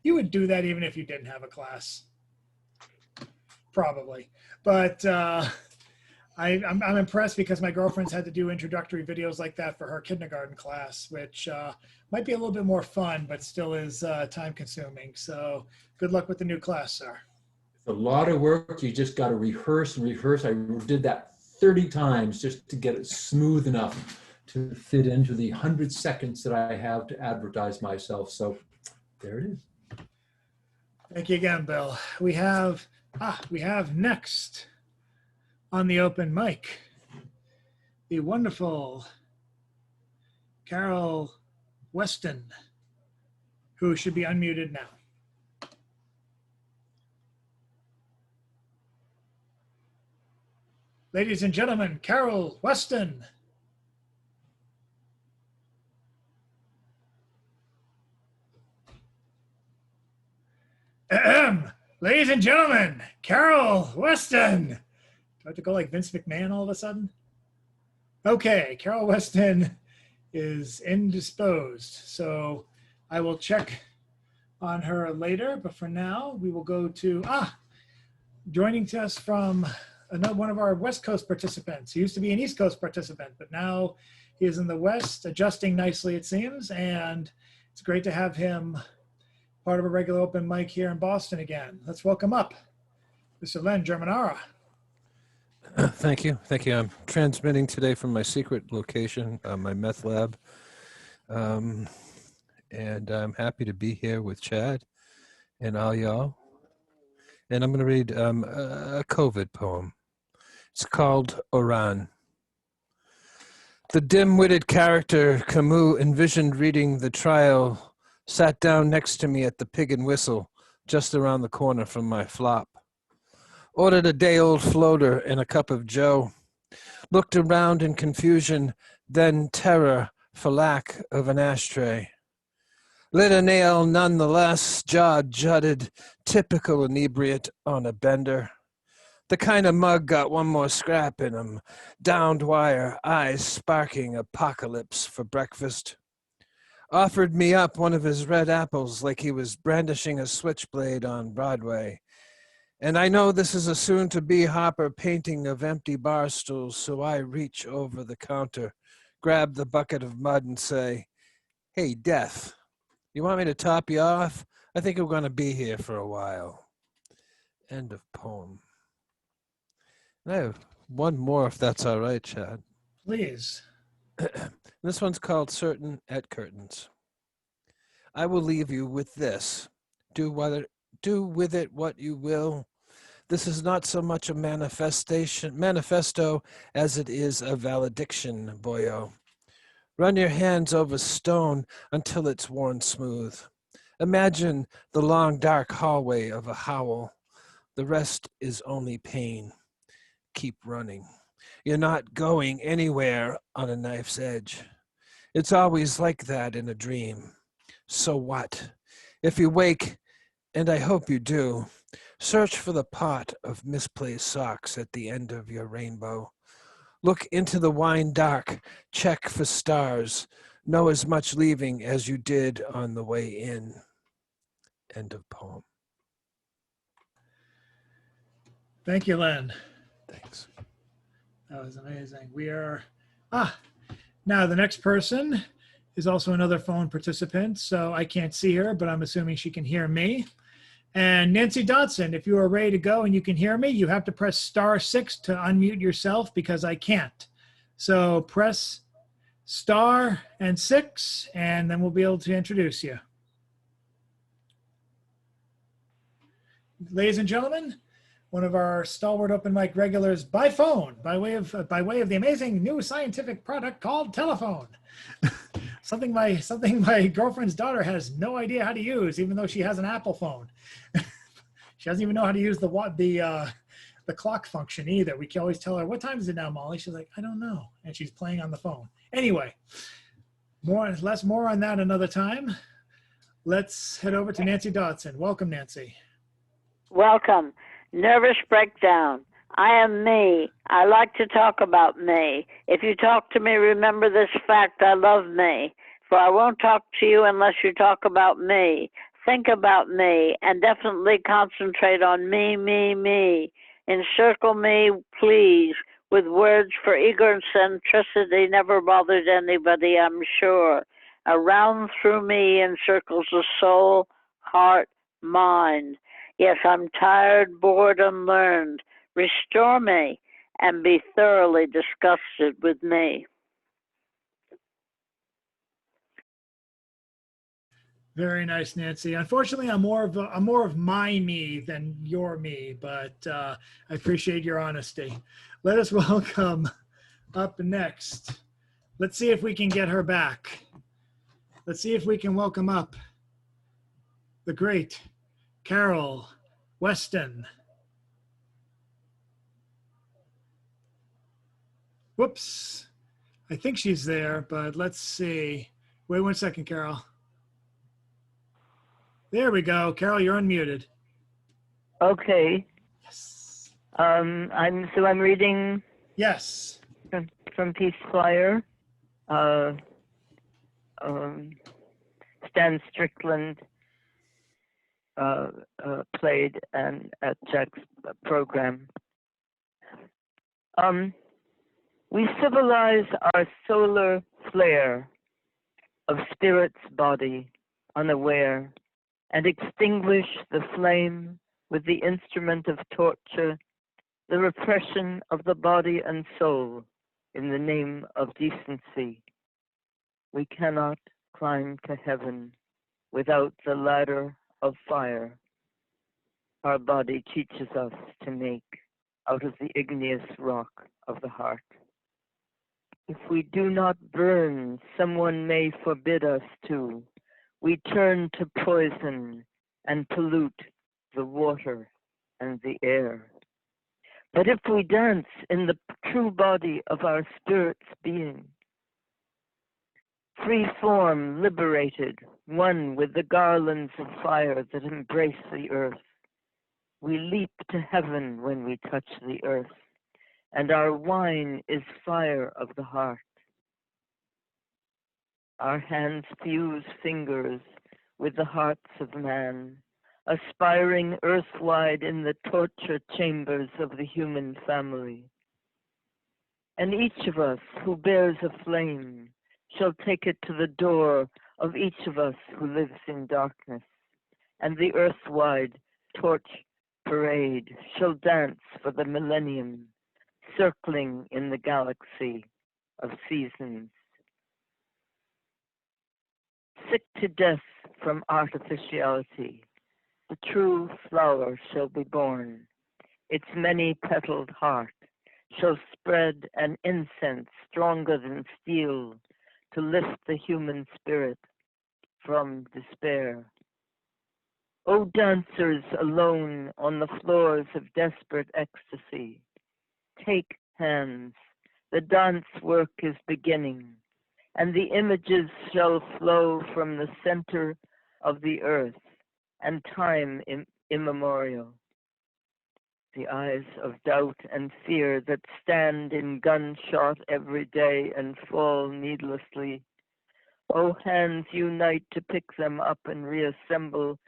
[SPEAKER 1] You would do that even if you didn't have a class, probably. But I'm impressed because my girlfriend's had to do introductory videos like that for her kindergarten class, which might be a little bit more fun, but still is time consuming. So good luck with the new class, sir.
[SPEAKER 6] It's a lot of work. You just got to rehearse and rehearse. I did that 30 times just to get it smooth enough to fit into the 100 seconds that I have to advertise myself. So there it is.
[SPEAKER 1] Thank you again, Bill. We have next on the open mic the wonderful Carol Weston, who should be unmuted now. Ladies and gentlemen, Carol Weston. Ladies and gentlemen, Carol Weston. Do I have to go like Vince McMahon all of a sudden? Okay, Carol Weston is indisposed, so I will check on her later, but for now, we will go to, joining us from one of our West Coast participants. He used to be an East Coast participant, but now he is in the West, adjusting nicely, it seems, and it's great to have him part of a regular open mic here in Boston again. Let's welcome up Mr. Len Germanara.
[SPEAKER 3] Thank you. Thank you. I'm transmitting today from my secret location, my meth lab. And I'm happy to be here with Chad and all y'all. And I'm going to read a COVID poem. It's called Oran. The dim-witted character Camus envisioned reading the trial sat down next to me at the Pig and Whistle, just around the corner from my flop. Ordered a day-old floater and a cup of joe. Looked around in confusion, then terror for lack of an ashtray. Lit a nail nonetheless, jaw jutted, typical inebriate on a bender. The kind of mug got one more scrap in him, downed wire, eyes sparking apocalypse for breakfast. Offered me up one of his red apples like he was brandishing a switchblade on Broadway. And I know this is a soon-to-be Hopper painting of empty bar stools, so I reach over the counter, grab the bucket of mud and say, "Hey, Death, you want me to top you off? I think we're going to be here for a while." End of poem. I have one more, if that's all right, Chad.
[SPEAKER 1] Please.
[SPEAKER 3] This one's called Certain at Curtains. I will leave you with this. Do with it what you will. This is not so much a manifesto as it is a valediction, boyo. Run your hands over stone until it's worn smooth. Imagine the long dark hallway of a howl. The rest is only pain. Keep running. You're not going anywhere on a knife's edge. It's always like that in a dream. So what? If you wake, and I hope you do, search for the pot of misplaced socks at the end of your rainbow. Look into the wine dark, check for stars, know as much leaving as you did on the way in. End of poem.
[SPEAKER 1] Thank you, Len.
[SPEAKER 3] Thanks.
[SPEAKER 1] That was amazing. We are, now the next person is also another phone participant, so I can't see her, but I'm assuming she can hear me. And Nancy Dodson, if you are ready to go and you can hear me, you have to press *6 to unmute yourself because I can't. So press *6, and then we'll be able to introduce you. ladies and gentlemen, one of our stalwart open mic regulars by phone, by way of the amazing new scientific product called telephone. something my girlfriend's daughter has no idea how to use, even though she has an Apple phone. She doesn't even know how to use the clock function either. We can always tell her, "What time is it now, Molly?" She's like, "I don't know," and she's playing on the phone. Anyway, more on that another time. Let's head over to Nancy Dodson. Welcome, Nancy.
[SPEAKER 4] Welcome. Nervous breakdown. I am me. I like to talk about me. If you talk to me, remember this fact: I love me. For I won't talk to you unless you talk about me. Think about me and definitely concentrate on me, me, me. Encircle me, please, with words, for egocentricity never bothered anybody, I'm sure. Around through me encircles the soul, heart, mind. Yes, I'm tired, bored, and learned. Restore me and be thoroughly disgusted with me.
[SPEAKER 1] Very nice, Nancy. Unfortunately, I'm more of my me than your me, but I appreciate your honesty. Let us welcome up next. Let's see if we can get her back. Let's see if we can welcome up the great Carol Weston. Whoops. I think she's there, but let's see. Wait 1 second, Carol. There we go. Carol, you're unmuted.
[SPEAKER 7] Okay.
[SPEAKER 1] Yes.
[SPEAKER 7] I'm reading
[SPEAKER 1] Yes.
[SPEAKER 7] from Peace Flyer. Stan Strickland played at Jack's program. We civilize our solar flare of spirit's body unaware, and extinguish the flame with the instrument of torture, the repression of the body and soul in the name of decency. We cannot climb to heaven without the ladder of fire our body teaches us to make out of the igneous rock of the heart. If we do not burn, someone may forbid us to. We turn to poison and pollute the water and the air. But if we dance in the true body of our spirit's being, free form, liberated, one with the garlands of fire that embrace the earth, we leap to heaven when we touch the earth, and our wine is fire of the heart. Our hands fuse fingers with the hearts of man, aspiring earthwide in the torture chambers of the human family. And each of us who bears a flame shall take it to the door of each of us who lives in darkness, and the earthwide torch parade shall dance for the millennium, circling in the galaxy of seasons. Sick to death from artificiality, the true flower shall be born. Its many-petaled heart shall spread an incense stronger than steel to lift the human spirit from despair. O dancers alone on the floors of desperate ecstasy, take hands, the dance work is beginning, and the images shall flow from the center of the earth and time immemorial. The eyes of doubt and fear that stand in gunshot every day and fall needlessly. O hands unite to pick them up and reassemble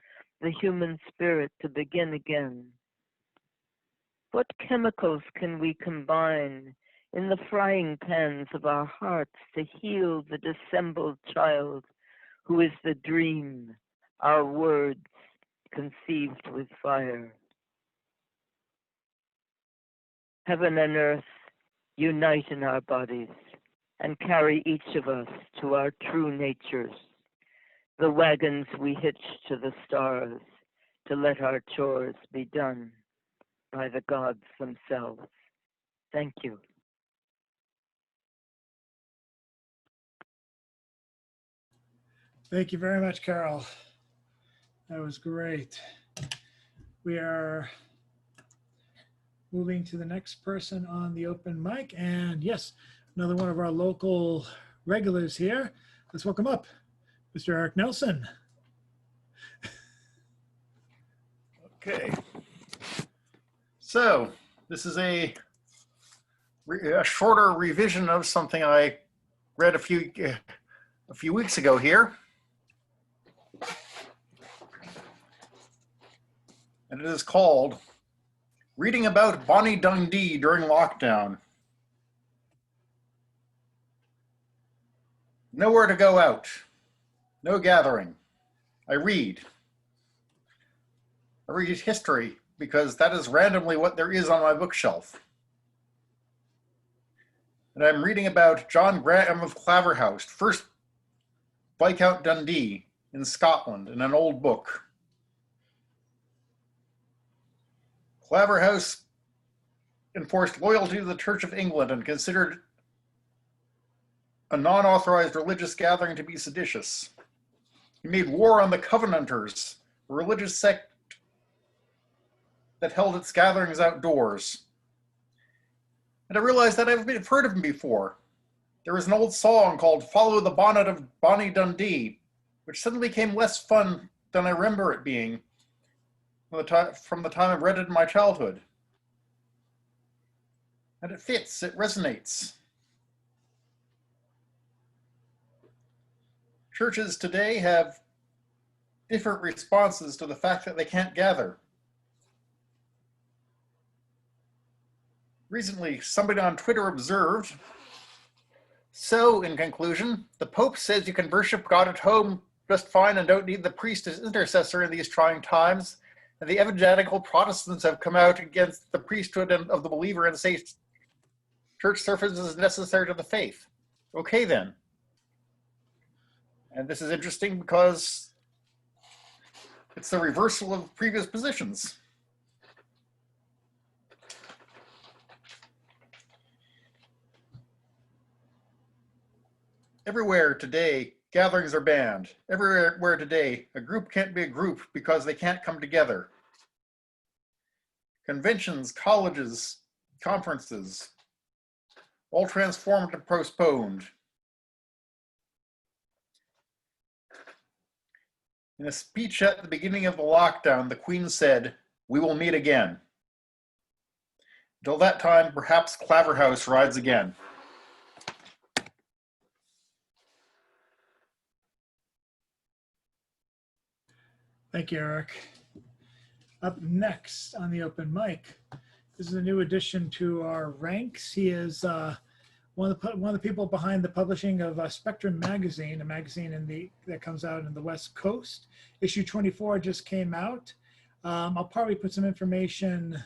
[SPEAKER 7] the human spirit to begin again. What chemicals can we combine in the frying pans of our hearts to heal the dissembled child who is the dream, our words conceived with fire? Heaven and earth unite in our bodies and carry each of us to our true natures, the wagons we hitch to the stars, to let our chores be done by the gods themselves. Thank you.
[SPEAKER 1] Thank you very much, Carol. That was great. We are moving to the next person on the open mic. And yes, another one of our local regulars here. Let's welcome up Mr. Eric Nelson.
[SPEAKER 8] Okay. So this is a shorter revision of something I read a few weeks ago here. And it is called Reading About Bonnie Dundee During Lockdown. Nowhere to go out. No gathering. I read history because that is randomly what there is on my bookshelf. And I'm reading about John Graham of Claverhouse, 1st Viscount Dundee in Scotland, in an old book. Claverhouse enforced loyalty to the Church of England and considered a non-authorized religious gathering to be seditious. He made war on the Covenanters, a religious sect that held its gatherings outdoors. And I realized that I've heard of him before. There was an old song called Follow the Bonnet of Bonnie Dundee, which suddenly became less fun than I remember it being from the time I read it in my childhood. And it fits, it resonates. Churches today have different responses to the fact that they can't gather. Recently, somebody on Twitter observed, so in conclusion, the Pope says you can worship God at home just fine and don't need the priest as intercessor in these trying times, and the evangelical Protestants have come out against the priesthood of the believer and say church service is necessary to the faith. Okay then. And this is interesting because it's the reversal of previous positions. Everywhere today, gatherings are banned. Everywhere today, a group can't be a group because they can't come together. Conventions, colleges, conferences, all transformed and postponed. In a speech at the beginning of the lockdown, the Queen said, "We will meet again. Until that time, perhaps Claverhouse rides again."
[SPEAKER 1] Thank you, Eric. Up next on the open mic, this is a new addition to our ranks. He is one of the people behind the publishing of Spectrum magazine, a magazine that comes out in the West Coast. Issue 24 just came out. I'll probably put some information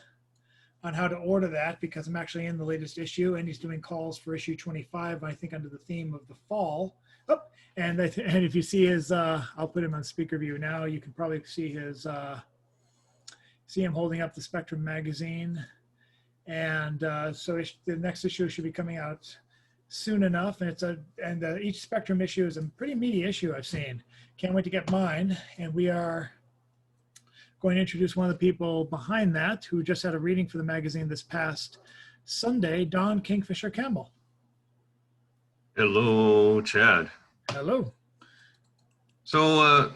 [SPEAKER 1] on how to order that because I'm actually in the latest issue, and he's doing calls for issue 25, I think under the theme of the fall. Oh, and if you see his, I'll put him on speaker view now. You can probably see his, see him holding up the Spectrum magazine. And so the next issue should be coming out soon enough. And each Spectrum issue is a pretty meaty issue I've seen. Can't wait to get mine. And we are going to introduce one of the people behind that who just had a reading for the magazine this past Sunday, Don Kingfisher Campbell.
[SPEAKER 9] Hello, Chad.
[SPEAKER 1] Hello.
[SPEAKER 9] So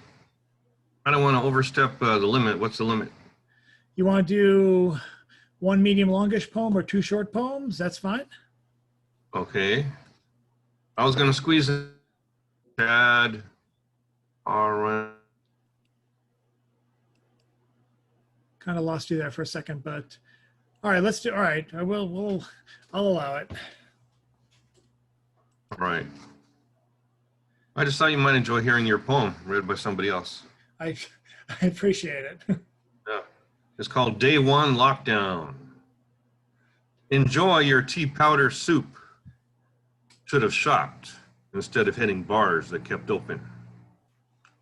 [SPEAKER 9] I don't want to overstep the limit. What's the limit?
[SPEAKER 1] You want to do one medium longish poem or two short poems? That's fine.
[SPEAKER 9] Okay. I was going to squeeze it. Chad. All right.
[SPEAKER 1] Kind of lost you there for a second, but all right, let's do, all right, I'll allow it.
[SPEAKER 9] All right. I just thought you might enjoy hearing your poem read by somebody else.
[SPEAKER 1] I appreciate it.
[SPEAKER 9] Yeah. It's called Day One Lockdown. Enjoy your tea powder soup. Should have shopped instead of hitting bars that kept open.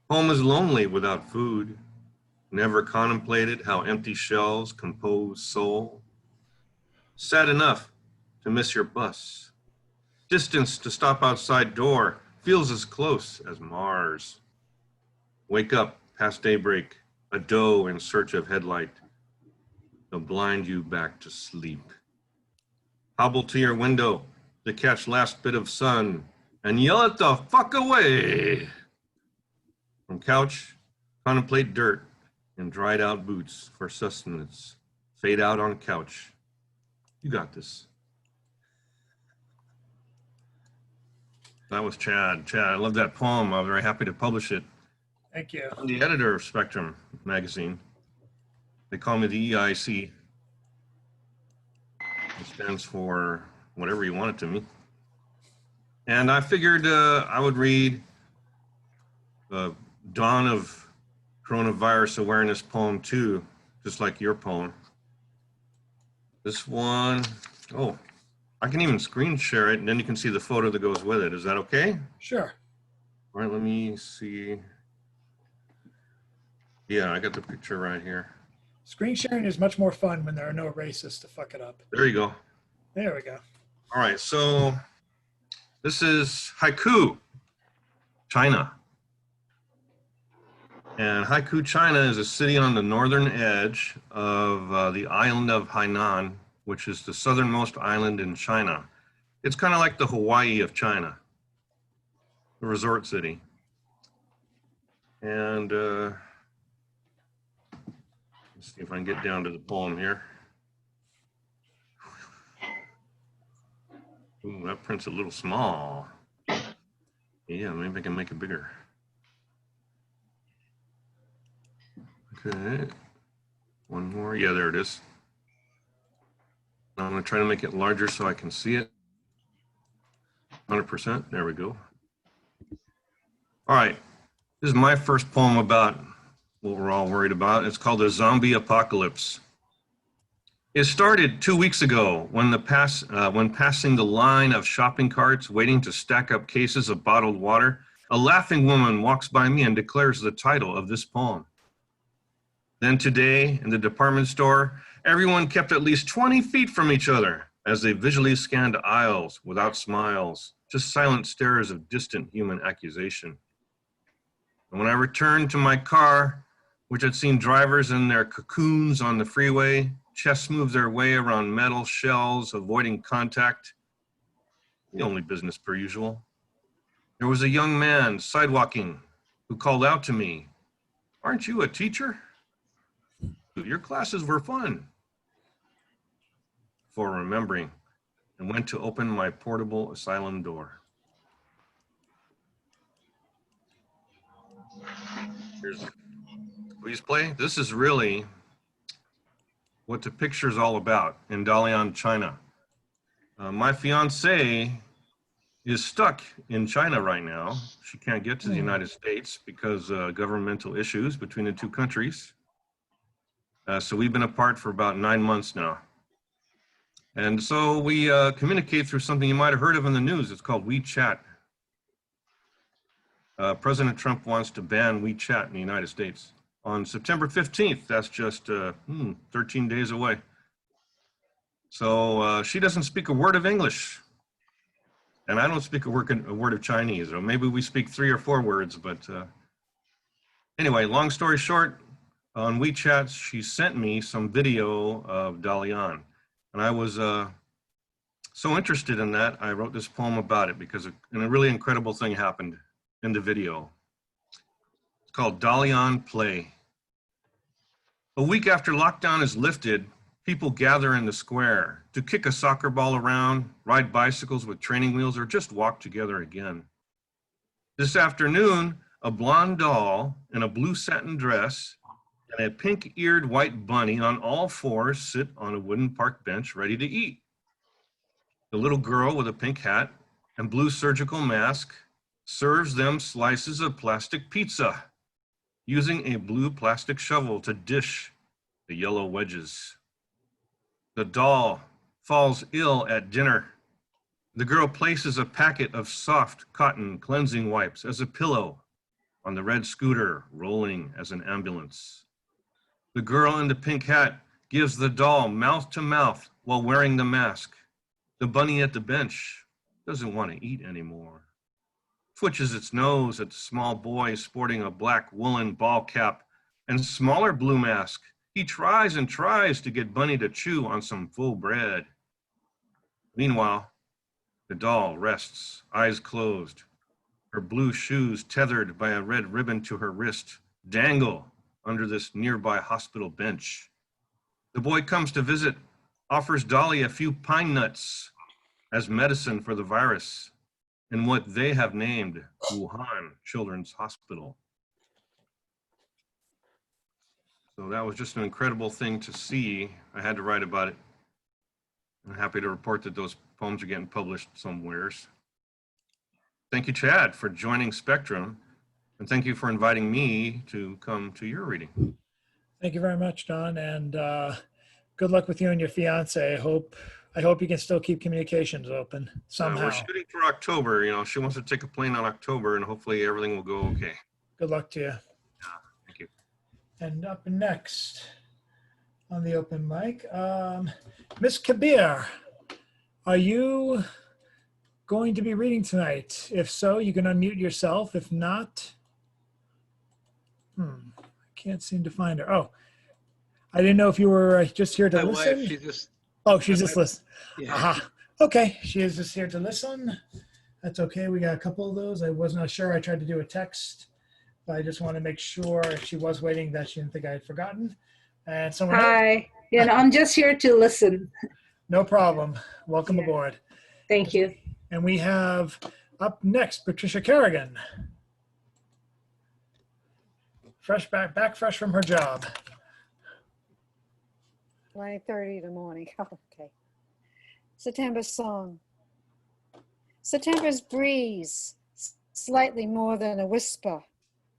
[SPEAKER 9] Home is lonely without food. Never contemplated how empty shells compose soul. Sad enough to miss your bus. Distance to stop outside door feels as close as Mars. Wake up past daybreak, a doe in search of headlight. They'll blind you back to sleep. Hobble to your window to catch last bit of sun and yell it the fuck away. From couch, contemplate dirt and dried out boots for sustenance. Fade out on couch. You got this. That was Chad. Chad, I love that poem. I was very happy to publish it.
[SPEAKER 1] Thank you.
[SPEAKER 9] I'm the editor of Spectrum magazine. They call me the EIC. It stands for whatever you want it to me. And I figured I would read the Dawn of Coronavirus Awareness poem too, just like your poem. This one, oh, I can even screen share it and then you can see the photo that goes with it. Is that okay?
[SPEAKER 1] Sure.
[SPEAKER 9] All right, let me see. Yeah, I got the picture right here.
[SPEAKER 1] Screen sharing is much more fun when there are no racists to fuck it up.
[SPEAKER 9] There you go.
[SPEAKER 1] There we go.
[SPEAKER 9] All right, so this is Haiku, China. And Haiku, China is a city on the northern edge of the island of Hainan, which is the southernmost island in China. It's kind of like the Hawaii of China, the resort city. And let's see if I can get down to the poem here. Ooh, that print's a little small. Yeah, maybe I can make it bigger. Okay, one more. Yeah, there it is. I'm going to try to make it larger so I can see it. 100%. There we go. All right. This is my first poem about what we're all worried about. It's called The Zombie Apocalypse. It started 2 weeks ago when passing the line of shopping carts waiting to stack up cases of bottled water, a laughing woman walks by me and declares the title of this poem. Then today in the department store, everyone kept at least 20 feet from each other as they visually scanned aisles without smiles, just silent stares of distant human accusation. And when I returned to my car, which had seen drivers in their cocoons on the freeway, chests move their way around metal shells, avoiding contact, the only business per usual. There was a young man sidewalking who called out to me, "Aren't you a teacher? Your classes were fun." For remembering, and went to open my portable asylum door. Here's squeeze play. This is really what the picture's all about in Dalian, China. My fiance is stuck in China right now. She can't get to the United States because governmental issues between the two countries. So we've been apart for about 9 months now. And so we communicate through something you might have heard of in the news. It's called WeChat. President Trump wants to ban WeChat in the United States. On September 15th, that's just 13 days away. So she doesn't speak a word of English. And I don't speak a word of Chinese. Or maybe we speak 3 or 4 words, but anyway, long story short, on WeChat, she sent me some video of Dalian. And I was so interested in that, I wrote this poem about it because a really incredible thing happened in the video. It's called Dalian Play. A week after lockdown is lifted, people gather in the square to kick a soccer ball around, ride bicycles with training wheels, or just walk together again. This afternoon, a blonde doll in a blue satin dress and a pink-eared white bunny on all fours sit on a wooden park bench ready to eat. The little girl with a pink hat and blue surgical mask serves them slices of plastic pizza, using a blue plastic shovel to dish the yellow wedges. The doll falls ill at dinner. The girl places a packet of soft cotton cleansing wipes as a pillow on the red scooter rolling as an ambulance. The girl in the pink hat gives the doll mouth to mouth while wearing the mask. The bunny at the bench doesn't want to eat anymore. Twitches its nose at the small boy sporting a black woolen ball cap and smaller blue mask. He tries and tries to get Bunny to chew on some full bread. Meanwhile, the doll rests, eyes closed. Her blue shoes, tethered by a red ribbon to her wrist, dangle under this nearby hospital bench. The boy comes to visit, offers Dolly a few pine nuts as medicine for the virus in what they have named Wuhan Children's Hospital. So that was just an incredible thing to see. I had to write about it. I'm happy to report that those poems are getting published somewheres. Thank you, Chad, for joining Spectrum, and thank you for inviting me to come to your reading.
[SPEAKER 1] Thank you very much, Don, and good luck with you and your fiance. I hope you can still keep communications open somehow.
[SPEAKER 9] We're shooting for October. You know, she wants to take a plane on October, and hopefully everything will go okay.
[SPEAKER 1] Good luck to you.
[SPEAKER 9] Thank you.
[SPEAKER 1] And up next on the open mic, Miss Kabir, are you going to be reading tonight? If so, you can unmute yourself. If not, I can't seem to find her. Oh, I didn't know if you were just here to
[SPEAKER 2] My
[SPEAKER 1] listen.
[SPEAKER 2] wife, she just,
[SPEAKER 1] She's just listening.
[SPEAKER 2] yeah.
[SPEAKER 1] Aha. Okay, she is just here to listen. That's okay. We got a couple of those. I was not sure. I tried to do a text, but I just want to make sure if she was waiting that she didn't think I had forgotten. And someone else?
[SPEAKER 10] Hi. Yeah, no, I'm just here to listen.
[SPEAKER 1] No problem. Welcome aboard.
[SPEAKER 10] Thank you.
[SPEAKER 1] And we have up next Patricia Kerrigan. Back fresh from her job.
[SPEAKER 11] 9:30 in the morning. Okay. September song. September's breeze, slightly more than a whisper,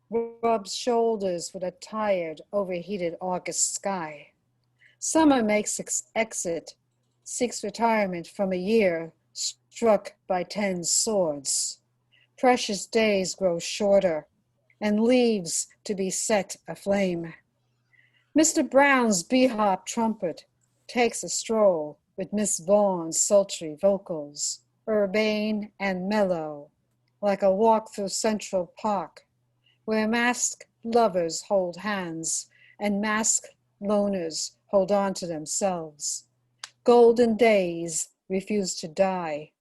[SPEAKER 11] rubs shoulders with a tired, overheated August sky. Summer makes its exit, seeks retirement from a year struck by 10 swords. Precious days grow shorter, and leaves to be set aflame. Mr. Brown's bee-hop trumpet takes a stroll with Miss Vaughan's sultry vocals, urbane and mellow, like a walk through Central Park, where masked lovers hold hands and masked loners hold on to themselves. Golden days refuse to die,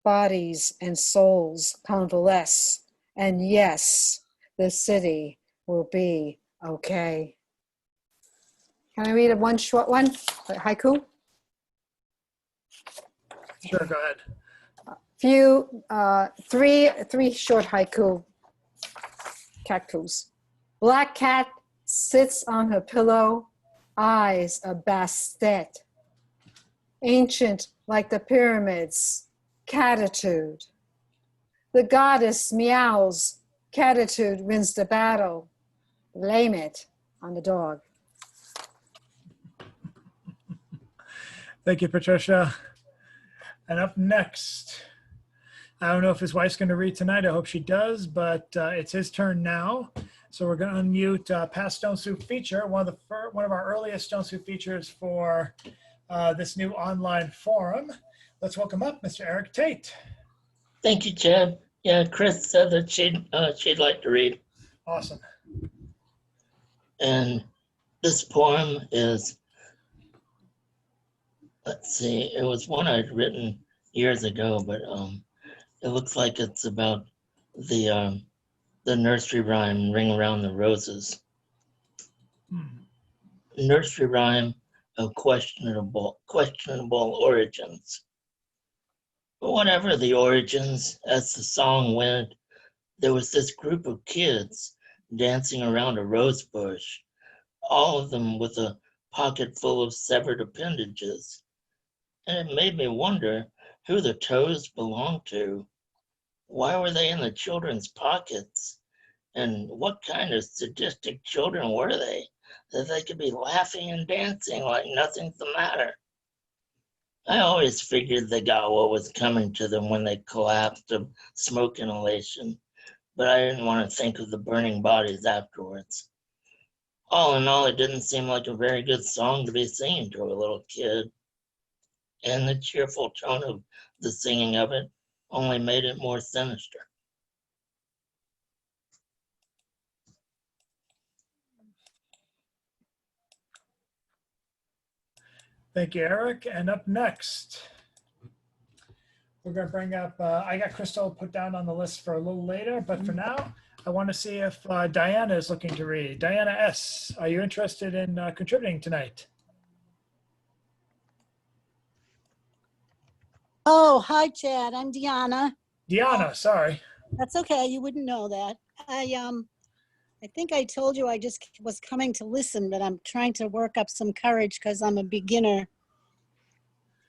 [SPEAKER 11] bodies and souls convalesce, and yes, the city will be okay. Can I read one short one? Haiku?
[SPEAKER 1] Sure, go ahead.
[SPEAKER 11] Three short haiku. Cactus. Black cat sits on her pillow, eyes a bastet. Ancient like the pyramids, catitude. The goddess meows, catitude wins the battle. Blame it on the dog.
[SPEAKER 1] Thank you, Patricia. And up next, I don't know if his wife's going to read tonight. I hope she does, but it's his turn now. So we're going to unmute past Stone Soup feature, one of our earliest Stone Soup features for this new online forum. Let's welcome up Mr. Eric Tate.
[SPEAKER 12] Thank you, Chad. Yeah, Chris said that she'd like to read.
[SPEAKER 1] Awesome.
[SPEAKER 12] And this poem is, let's see, it was one I'd written years ago, but it looks like it's about the nursery rhyme, Ring Around the Roses. Nursery rhyme of questionable origins. But whatever the origins, as the song went, there was this group of kids dancing around a rose bush, all of them with a pocket full of severed appendages. And it made me wonder who the toes belonged to. Why were they in the children's pockets? And what kind of sadistic children were they, that they could be laughing and dancing like nothing's the matter? I always figured they got what was coming to them when they collapsed of smoke inhalation, but I didn't want to think of the burning bodies afterwards. All in all, it didn't seem like a very good song to be singing to a little kid. And the cheerful tone of the singing of it only made it more sinister.
[SPEAKER 1] Thank you, Eric. And up next, we're going to bring up, I got Crystal put down on the list for a little later, but for now, I want to see if Diana is looking to read. Diana S., are you interested in contributing tonight?
[SPEAKER 13] Oh, hi, Chad. I'm Deanna.
[SPEAKER 1] Deanna, sorry.
[SPEAKER 13] That's okay. You wouldn't know that. I think I told you I just was coming to listen, but I'm trying to work up some courage because I'm a beginner.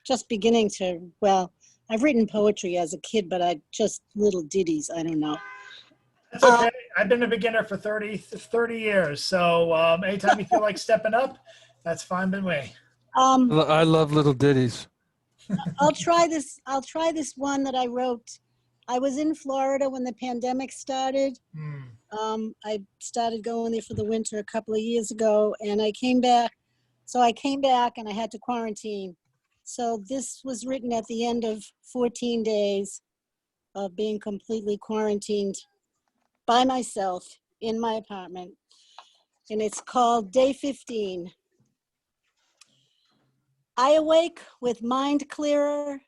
[SPEAKER 13] Just beginning to, well, I've written poetry as a kid, but I just little ditties. I don't know.
[SPEAKER 1] That's okay. I've been a beginner for 30 years. So anytime you feel like stepping up, that's fine by me.
[SPEAKER 3] I love little ditties.
[SPEAKER 13] I'll try this one that I wrote. I was in Florida when the pandemic started. I started going there for the winter a couple of years ago, and I came back. So I came back and I had to quarantine. So this was written at the end of 14 days of being completely quarantined by myself in my apartment. And it's called Day 15. I awake with mind clearer,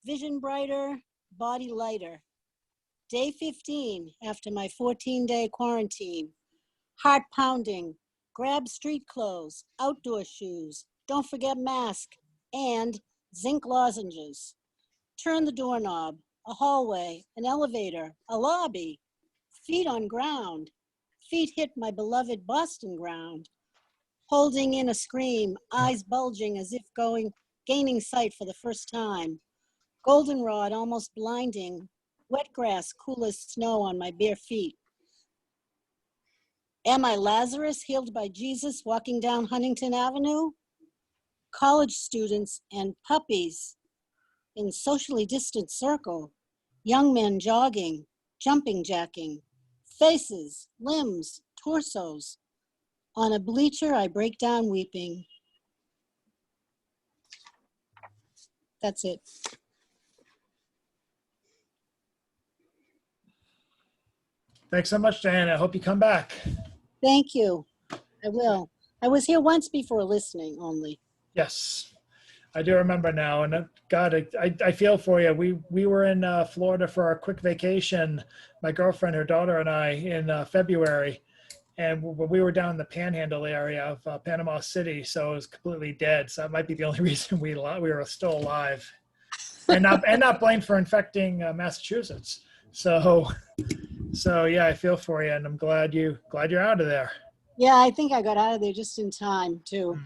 [SPEAKER 13] vision brighter, body lighter. Day 15 after my 14-day quarantine. Heart pounding, grab street clothes, outdoor shoes, don't forget mask, and zinc lozenges. Turn the doorknob, a hallway, an elevator, a lobby. Feet on ground. Feet hit my beloved Boston ground. Holding in a scream, eyes bulging as if gaining sight for the first time. Goldenrod almost blinding, wet grass cool as snow on my bare feet. Am I Lazarus healed by Jesus walking down Huntington Avenue? College students and puppies in socially distant circle. Young men jogging, jumping jacking. Faces, limbs, torsos. On a bleacher, I break down weeping. That's it.
[SPEAKER 1] Thanks so much, Diana. I hope you come back.
[SPEAKER 13] Thank you. I will. I was here once before listening only.
[SPEAKER 1] Yes, I do remember now. And God, I feel for you. We were in Florida for our quick vacation, my girlfriend, her daughter, and I, in February. And we were down in the Panhandle area of Panama City, so it was completely dead. So that might be the only reason we were still alive, and not blamed for infecting Massachusetts. So yeah, I feel for you, and I'm glad you're out of there.
[SPEAKER 13] Yeah, I think I got out of there just in time too.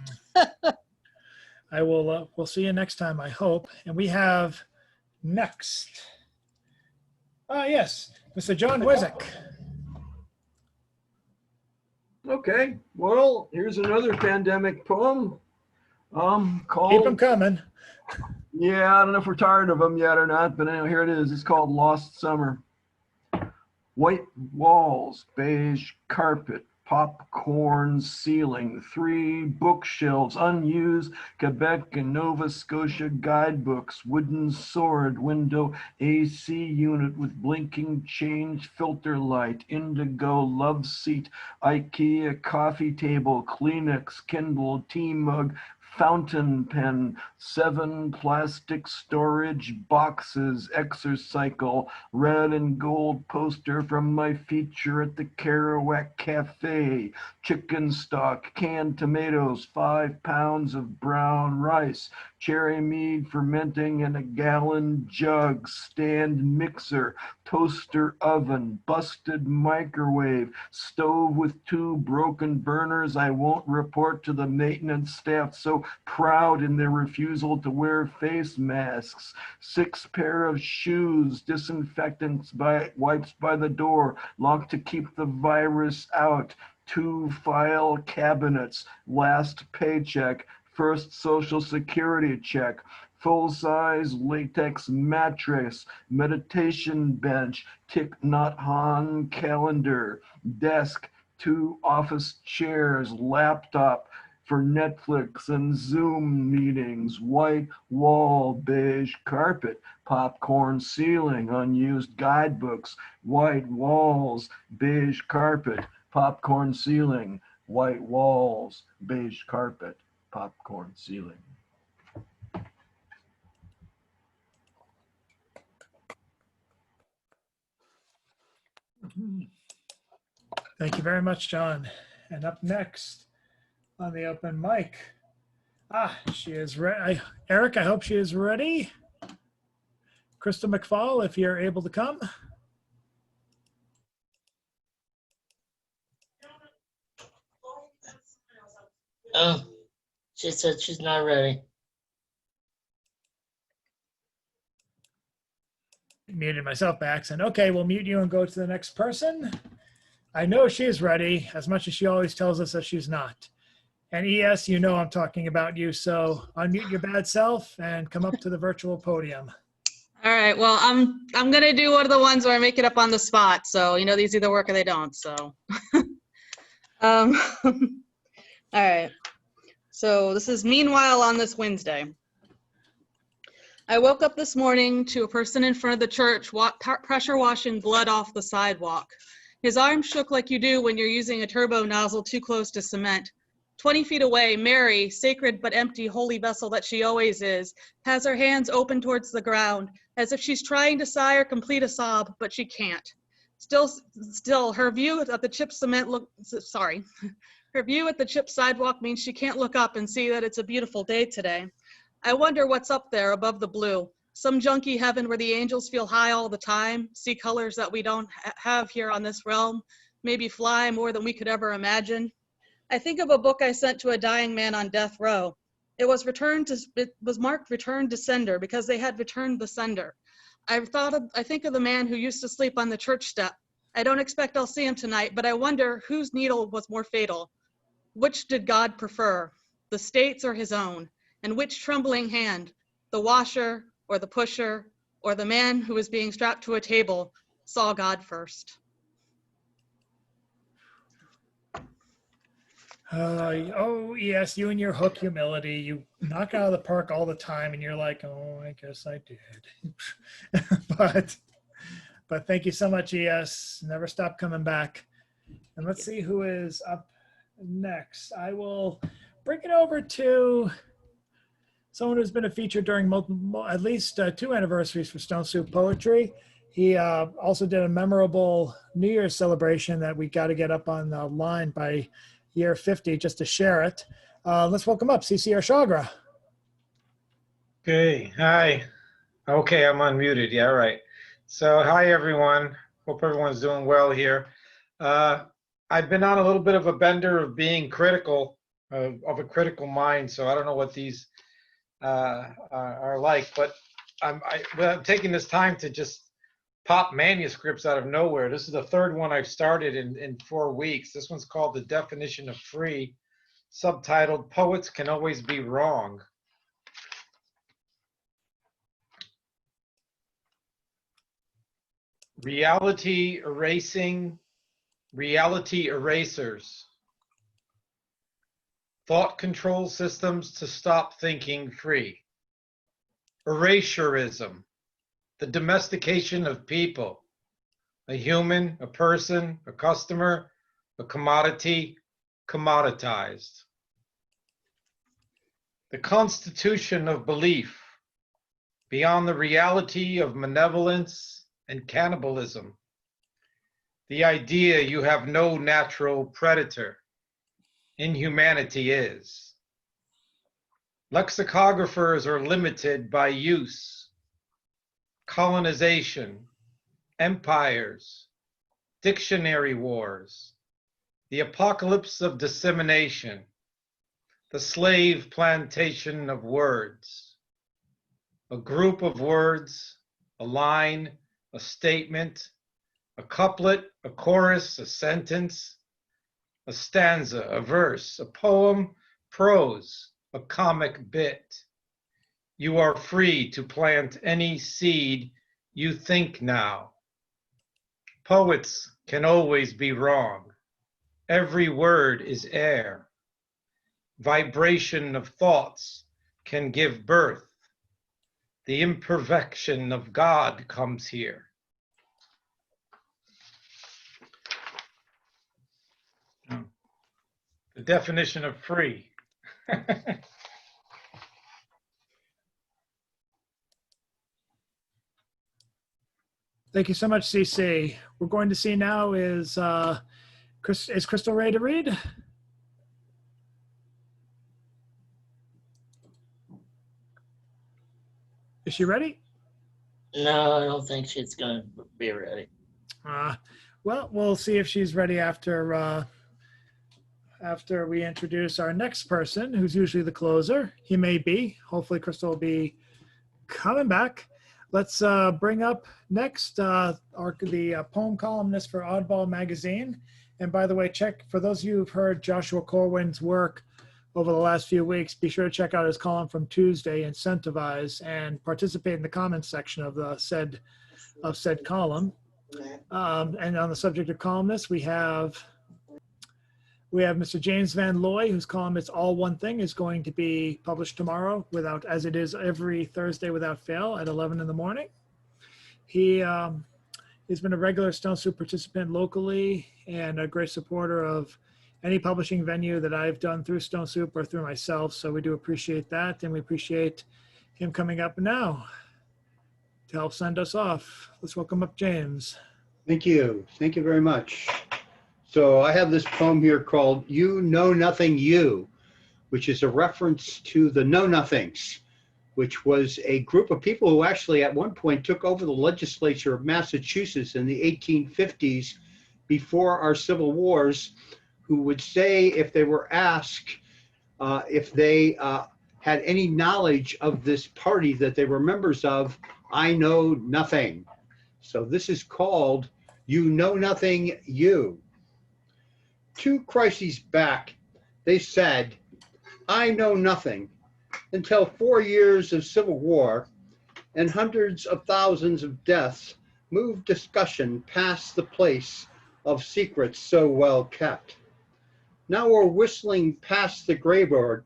[SPEAKER 1] I will. We'll see you next time, I hope. And we have next. Yes, Mr. John Wizik.
[SPEAKER 14] Okay, well, here's another pandemic poem. Called.
[SPEAKER 1] Keep them coming.
[SPEAKER 14] Yeah, I don't know if we're tired of them yet or not, but anyway, here it is. It's called Lost Summer. White walls, beige carpet, popcorn ceiling, 3 bookshelves, unused Quebec and Nova Scotia guidebooks, wooden sword window, AC unit with blinking change filter light, indigo love seat, IKEA coffee table, Kleenex, Kindle, tea mug, fountain pen, 7 plastic storage boxes, exercycle, red and gold poster from my feature at the Kerouac Cafe, chicken stock, canned tomatoes, 5 pounds of brown rice, cherry mead fermenting in a gallon jug, stand mixer, toaster oven, busted microwave, stove with 2 broken burners. I won't report to the maintenance staff so proud in their refusal to wear face masks, 6 pair of shoes, disinfectants wipes by the door, locked to keep the virus out, 2 file cabinets, last paycheck, first Social Security check, full-size latex mattress, meditation bench, Thich Nhat Hanh calendar, desk, 2 office chairs, laptop for Netflix and Zoom meetings, white wall, beige carpet, popcorn ceiling, unused guidebooks, white walls, beige carpet, popcorn ceiling, white walls, beige carpet, popcorn ceiling.
[SPEAKER 1] Thank you very much, John. And up next on the open mic, she is ready. Eric, I hope she is ready. Krista McFall, if you're able to come.
[SPEAKER 12] Oh, she said she's not ready.
[SPEAKER 1] Muted myself by accident. Okay, we'll mute you and go to the next person. I know she's ready, as much as she always tells us that she's not. And ES, you know I'm talking about you, so unmute your bad self and come up to the virtual podium.
[SPEAKER 15] All right, well, I'm gonna do one of the ones where I make it up on the spot. So, you know, these either work or they don't, so. All right, so this is meanwhile on this Wednesday. I woke up this morning to a person in front of the church pressure washing blood off the sidewalk. His arm shook like you do when you're using a turbo nozzle too close to cement. 20 feet away, Mary, sacred but empty holy vessel that she always is, has her hands open towards the ground, as if she's trying to sigh or complete a sob, but she can't. Still, her view at the chipped her view at the chipped sidewalk means she can't look up and see that it's a beautiful day today. I wonder what's up there above the blue. Some junky heaven where the angels feel high all the time, see colors that we don't have here on this realm, maybe fly more than we could ever imagine. I think of a book I sent to a dying man on death row. It was marked return to sender because they had returned the sender. I think of the man who used to sleep on the church step. I don't expect I'll see him tonight, but I wonder whose needle was more fatal. Which did God prefer, the state's or his own? And which trembling hand, the washer or the pusher or the man who was being strapped to a table, saw God first?
[SPEAKER 1] Oh, yes, you and your hook humility. You knock out of the park all the time, and you're like, oh, I guess I did. but thank you so much, ES. Never stop coming back. And let's see who is up next. I will bring it over to someone who's been a feature during at least 2 anniversaries for Stone Soup Poetry. He also did a memorable New Year's celebration that we got to get up on the line by year 50 just to share it. Let's welcome up CCR Chagra.
[SPEAKER 16] Okay, hi. Okay, I'm unmuted. Yeah, right. So hi, everyone. Hope everyone's doing well here. I've been on a little bit of a bender of being critical, of a critical mind, so I don't know what these are like, but I'm taking this time to just pop manuscripts out of nowhere. This is the 3rd one I've started in 4 weeks. This one's called The Definition of Free, subtitled Poets Can Always Be Wrong. Reality erasing, reality erasers. Thought control systems to stop thinking free. Erasurism. The domestication of people, a human, a person, a customer, a commodity, commoditized. The constitution of belief, beyond the reality of malevolence and cannibalism. The idea you have no natural predator, inhumanity is. Lexicographers are limited by use. Colonization, empires, dictionary wars, the apocalypse of dissemination, the slave plantation of words, a group of words, a line, a statement, a couplet, a chorus, a sentence, a stanza, a verse, a poem, prose, a comic bit. You are free to plant any seed you think now. Poets can always be wrong. Every word is air. Vibration of thoughts can give birth. The imperfection of God comes here. The definition of free.
[SPEAKER 1] Thank you so much, CC. We're going to see now is Crystal ready to read? Is she ready?
[SPEAKER 12] No, I don't think she's going to be ready.
[SPEAKER 1] Well, we'll see if she's ready after we introduce our next person, who's usually the closer. He may be. Hopefully, Crystal will be coming back. Let's bring up next the poem columnist for Oddball Magazine. And by the way, check, for those of you who've heard Joshua Corwin's work over the last few weeks, be sure to check out his column from Tuesday, Incentivize, and participate in the comments section of the said column. And on the subject of columnists, we have Mr. James Van Looy, whose column It's All One Thing is going to be published tomorrow, as it is every Thursday without fail at 11 in the morning. He's been a regular Stone Soup participant locally and a great supporter of any publishing venue that I've done through Stone Soup or through myself. So we do appreciate that, and we appreciate him coming up now to help send us off. Let's welcome up James.
[SPEAKER 17] Thank you. Thank you very much. So I have this poem here called You Know Nothing You, which is a reference to the Know Nothings, which was a group of people who actually at one point took over the legislature of Massachusetts in the 1850s before our civil wars, who would say if they were asked if they had any knowledge of this party that they were members of, I know nothing. So this is called You Know Nothing You. 2 crises back, they said, I know nothing, until 4 years of civil war and hundreds of thousands of deaths moved discussion past the place of secrets so well kept. Now we're whistling past the graveyard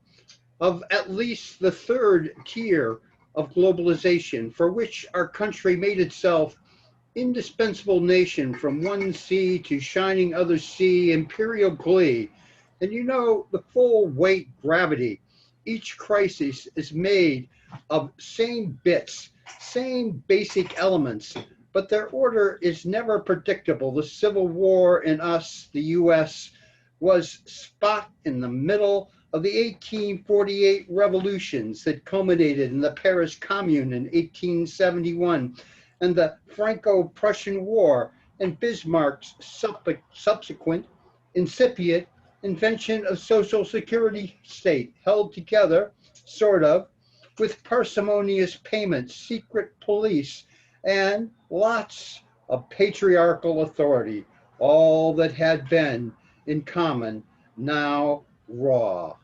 [SPEAKER 17] of at least the 3rd tier of globalization, for which our country made itself indispensable nation from one sea to shining other sea, imperial glee. And you know the full weight gravity. Each crisis is made of same bits, same basic elements, but their order is never predictable. The Civil War in us, the US, was spot in the middle of the 1848 revolutions that culminated in the Paris Commune in 1871, and the Franco-Prussian War and Bismarck's subsequent incipient invention of social security state, held together, sort of, with parsimonious payments, secret police, and lots of patriarchal authority, all that had been in common, now raw.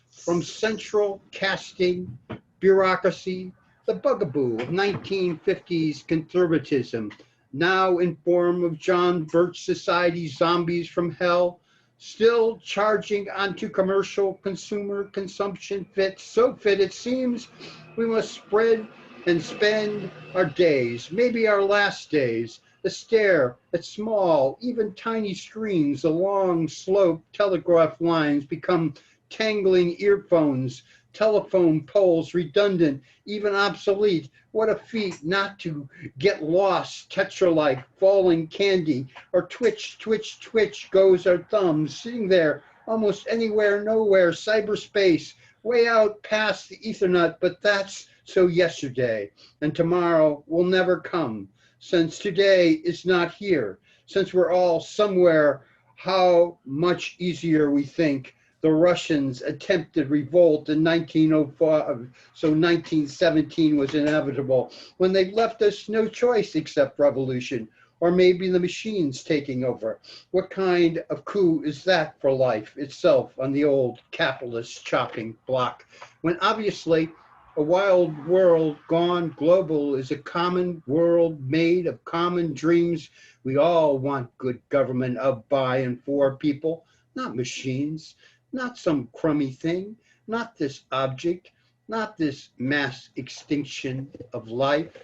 [SPEAKER 17] From central casting, bureaucracy, the bugaboo of 1950s conservatism, now in form of John Birch Society zombies from hell, still charging onto commercial consumer consumption fit, so fit it seems we must spread and spend our days, maybe our last days, to stare at small, even tiny screens. The long, slope telegraph lines become tangling earphones, telephone poles redundant, even obsolete. What a feat not to get lost, Tetra-like, falling candy, or twitch, twitch, twitch goes our thumbs, sitting there almost anywhere, nowhere, cyberspace, way out past the Ethernet, but that's so yesterday, and tomorrow will never come, since today is not here, since we're all somewhere. How much easier we think the Russians attempted revolt in 1905, so 1917 was inevitable, when they left us no choice except revolution, or maybe the machines taking over. What kind of coup is that for life itself on the old capitalist chopping block, when obviously a wild world gone global is a common world made of common dreams? We all want good government of, by, and for people, not machines, not some crummy thing, not this object, not this mass extinction of life.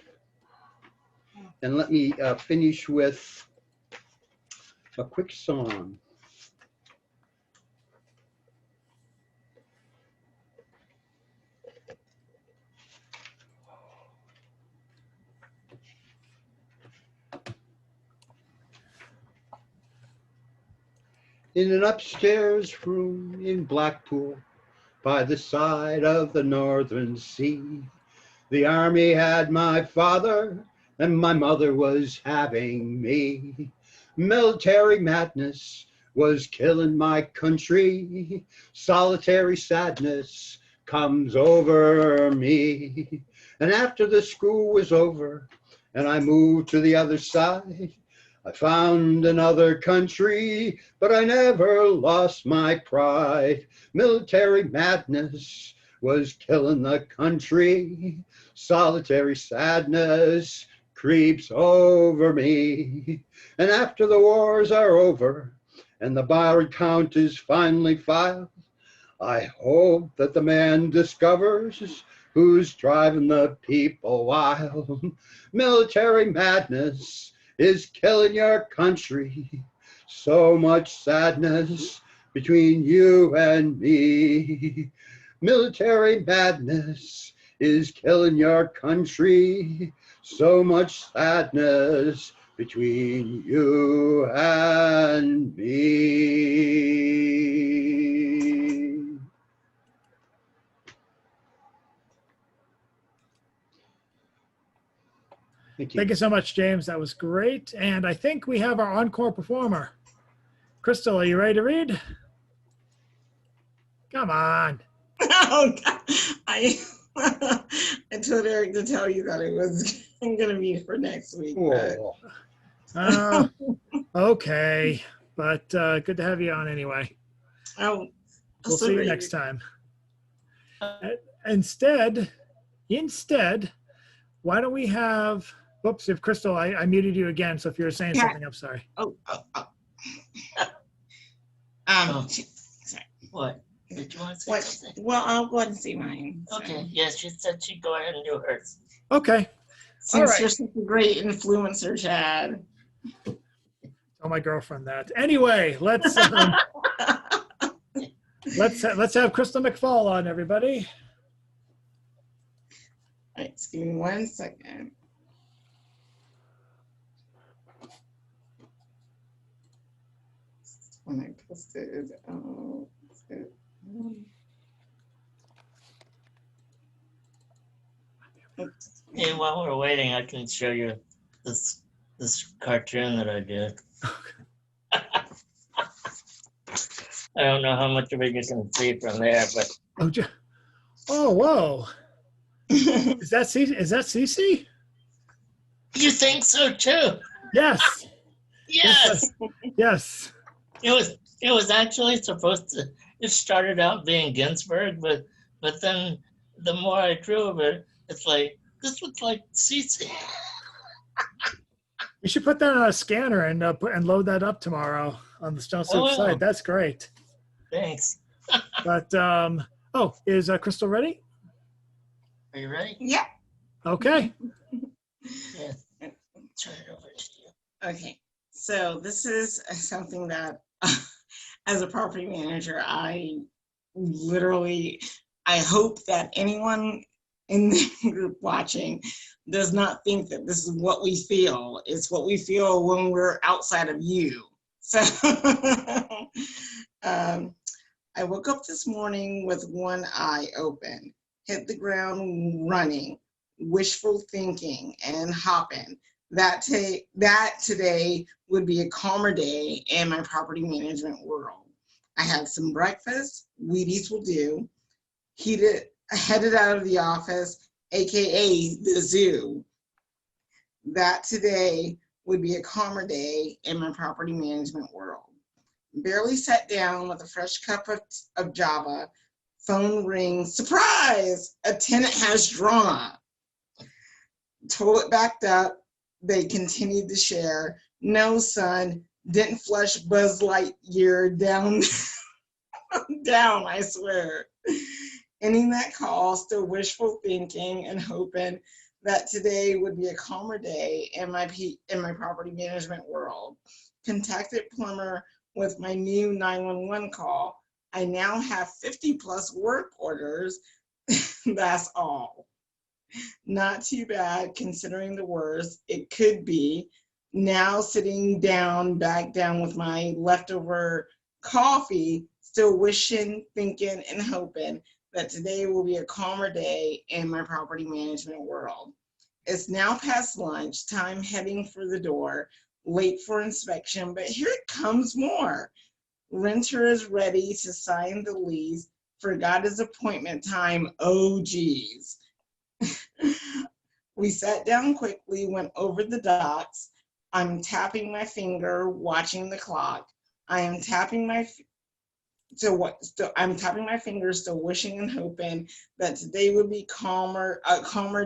[SPEAKER 17] And let me finish with a quick song. In an upstairs room in Blackpool, by the side of the Northern Sea, the army had my father and my mother was having me. Military madness was killing my country. Solitary sadness comes over me. And after the school was over and I moved to the other side, I found another country, but I never lost my pride. Military madness was killing the country. Solitary sadness creeps over me. And after the wars are over and the ballot count is finally filed, I hope that the man discovers who's driving the people wild. Military madness is killing your country. So much sadness between you and me. Military madness is killing your country. So much sadness between you and me.
[SPEAKER 1] Thank you so much, James. That was great. And I think we have our encore performer. Crystal, are you ready to read? Come on.
[SPEAKER 18] Oh, God. I told Eric to tell you that it was going to be for next week.
[SPEAKER 1] Okay. But good to have you on anyway.
[SPEAKER 18] Oh,
[SPEAKER 1] we'll see you next time. Instead, why don't we have, whoops, if Crystal, I muted you again. So if you were saying something, I'm sorry.
[SPEAKER 18] Sorry.
[SPEAKER 12] What? Did you want to say something?
[SPEAKER 18] Well, I'll go ahead and say mine.
[SPEAKER 12] Okay, yes, she said she'd go ahead and do hers.
[SPEAKER 1] Okay.
[SPEAKER 18] Since you're such a great influencer, Chad.
[SPEAKER 1] Tell my girlfriend that. Anyway, let's have Crystal McFall on, everybody.
[SPEAKER 18] All right, just give me 1 second. When I posted,
[SPEAKER 12] Hey, while we're waiting, I can show you this cartoon that I did. I don't know how much of it you can see from there, but
[SPEAKER 1] oh, whoa! Is that Cece?
[SPEAKER 12] You think so too?
[SPEAKER 1] Yes.
[SPEAKER 12] Yes.
[SPEAKER 1] Yes.
[SPEAKER 12] It was actually supposed to. It started out being Ginsburg, but then the more I drew of it, it's like this looks like Cece.
[SPEAKER 1] You should put that on a scanner and load that up tomorrow on the Stone Soup site. That's great.
[SPEAKER 12] Thanks.
[SPEAKER 1] But is Crystal ready?
[SPEAKER 12] Are you ready?
[SPEAKER 18] Yeah.
[SPEAKER 1] Okay.
[SPEAKER 12] Yeah. Turn it over to you.
[SPEAKER 18] Okay. So this is something that, as a property manager, I hope that anyone in the group watching does not think that this is what we feel. It's what we feel when we're outside of you. So I woke up this morning with one eye open, hit the ground running, wishful thinking and hopping. That today would be a calmer day in my property management world. I had some breakfast, Wheaties will do, headed out of the office, AKA the zoo. That today would be a calmer day in my property management world. Barely sat down with a fresh cup of Java, phone rings, surprise, a tenant has drama. Toilet backed up, they continued to share, no son, Didn't flush Buzz Lightyear down, down, I swear. Ending that call, still wishful thinking and hoping that today would be a calmer day in my property management world. Contacted plumber with my new 911 call. I now have 50 plus work orders. That's all. Not too bad considering the worst it could be. Now sitting back down with my leftover coffee, still wishing, thinking, and hoping that today will be a calmer day in my property management world. It's now past lunch time, heading for the door, late for inspection, but here it comes more. Renter is ready to sign the lease. Forgot his appointment time. Oh, geez. We sat down quickly, went over the docs. I'm tapping my finger, watching the clock. I'm tapping my fingers, still wishing and hoping that today would be a calmer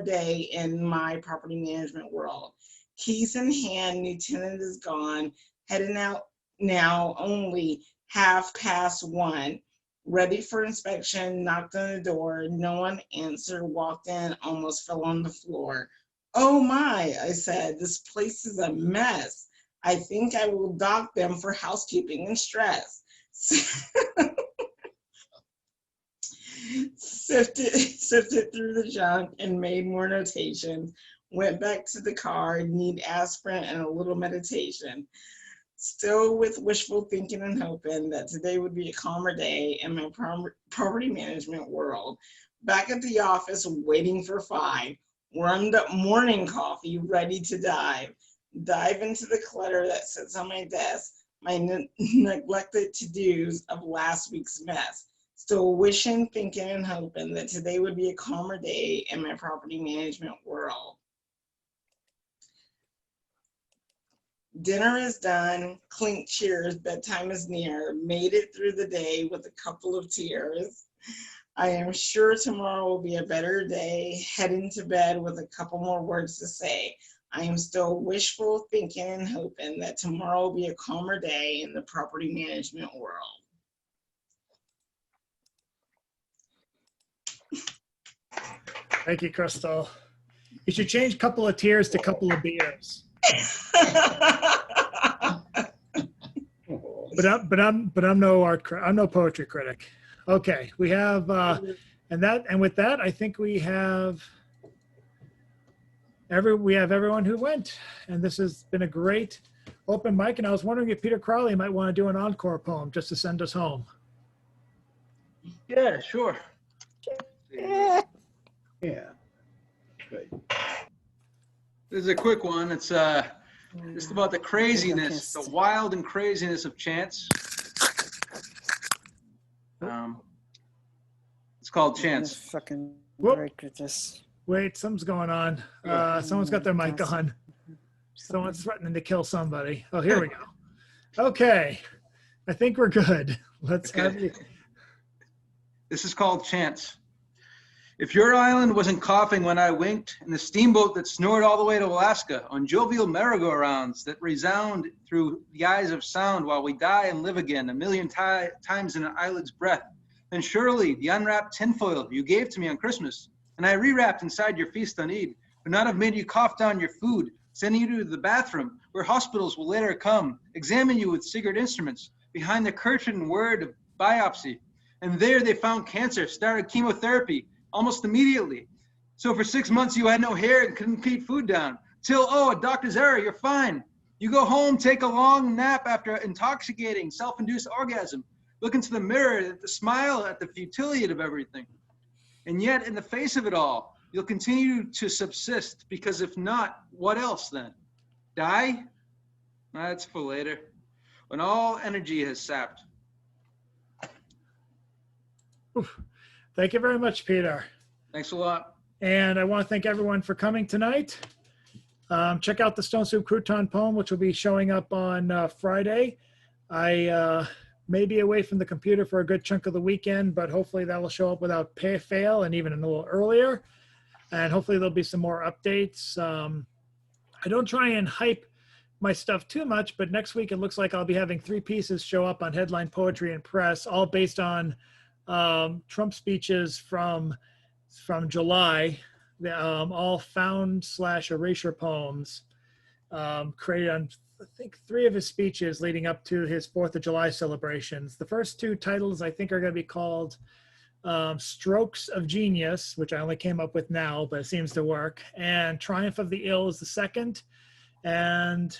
[SPEAKER 18] day in my property management world. Keys in hand, new tenant is gone, heading out now, only 1:30. Ready for inspection, knocked on the door, no one answered, walked in, almost fell on the floor. Oh my, I said, this place is a mess. I think I will dock them for housekeeping and stress. Sifted through the junk and made more notations. Went back to the car, need aspirin and a little meditation. Still with wishful thinking and hoping that today would be a calmer day in my property management world. Back at the office, waiting for 5. Warmed up morning coffee, ready to dive. Dive into the clutter that sits on my desk, my neglected to-dos of last week's mess. Still wishing, thinking, and hoping that today would be a calmer day in my property management world. Dinner is done, clink cheers, bedtime is near, made it through the day with a couple of tears. I am sure tomorrow will be a better day, heading to bed with a couple more words to say. I am still wishful, thinking, and hoping that tomorrow will be a calmer day in the property management world.
[SPEAKER 1] Thank you, Crystal. You should change couple of tears to couple of beers. But I'm no poetry critic. Okay, we have and with that I think we have everyone who went, and this has been a great open mic. And I was wondering if Peter Crowley might want to do an encore poem just to send us home.
[SPEAKER 2] Yeah, sure.
[SPEAKER 17] Yeah. Good.
[SPEAKER 2] This is a quick one. It's just about the craziness, the wild and craziness of chance. It's called Chance.
[SPEAKER 11] Fucking
[SPEAKER 1] Whoop.
[SPEAKER 11] break with this.
[SPEAKER 1] Wait, something's going on. Someone's got their mic on. Someone's threatening to kill somebody. Oh, here we go. Okay, I think we're good. Let's have you.
[SPEAKER 2] This is called Chance. If your island wasn't coughing when I winked, and the steamboat that snored all the way to Alaska on jovial merry-go-rounds that resound through the eyes of sound while we die and live again a million times in an eyelid's breath, then surely the unwrapped tinfoil you gave to me on Christmas, and I rewrapped inside your feast on Eid, would not have made you cough down your food, sending you to the bathroom where hospitals will later come, examine you with secret instruments behind the curtain word of biopsy. And there they found cancer, started chemotherapy, almost immediately. So for 6 months you had no hair and couldn't keep food down. Till, oh, a doctor's error, you're fine. You go home, take a long nap after intoxicating, self-induced orgasm. Look into the mirror, smile at the futility of everything. And yet, in the face of it all, you'll continue to subsist, because if not, what else then? Die? That's for later, when all energy has sapped.
[SPEAKER 1] Oof. Thank you very much, Peter.
[SPEAKER 2] Thanks a lot.
[SPEAKER 1] And I want to thank everyone for coming tonight. Check out the Stone Soup Crouton poem, which will be showing up on Friday. I may be away from the computer for a good chunk of the weekend, but hopefully that will show up without fail and even a little earlier. And hopefully there'll be some more updates. I don't try and hype my stuff too much, but next week it looks like I'll be having 3 pieces show up on Headline Poetry and Press, all based on Trump speeches from July, all found/erasure poems created on, I think, 3 of his speeches leading up to his 4th of July celebrations. The first 2 titles I think are going to be called Strokes of Genius, which I only came up with now, but it seems to work, and Triumph of the Ill is the second, and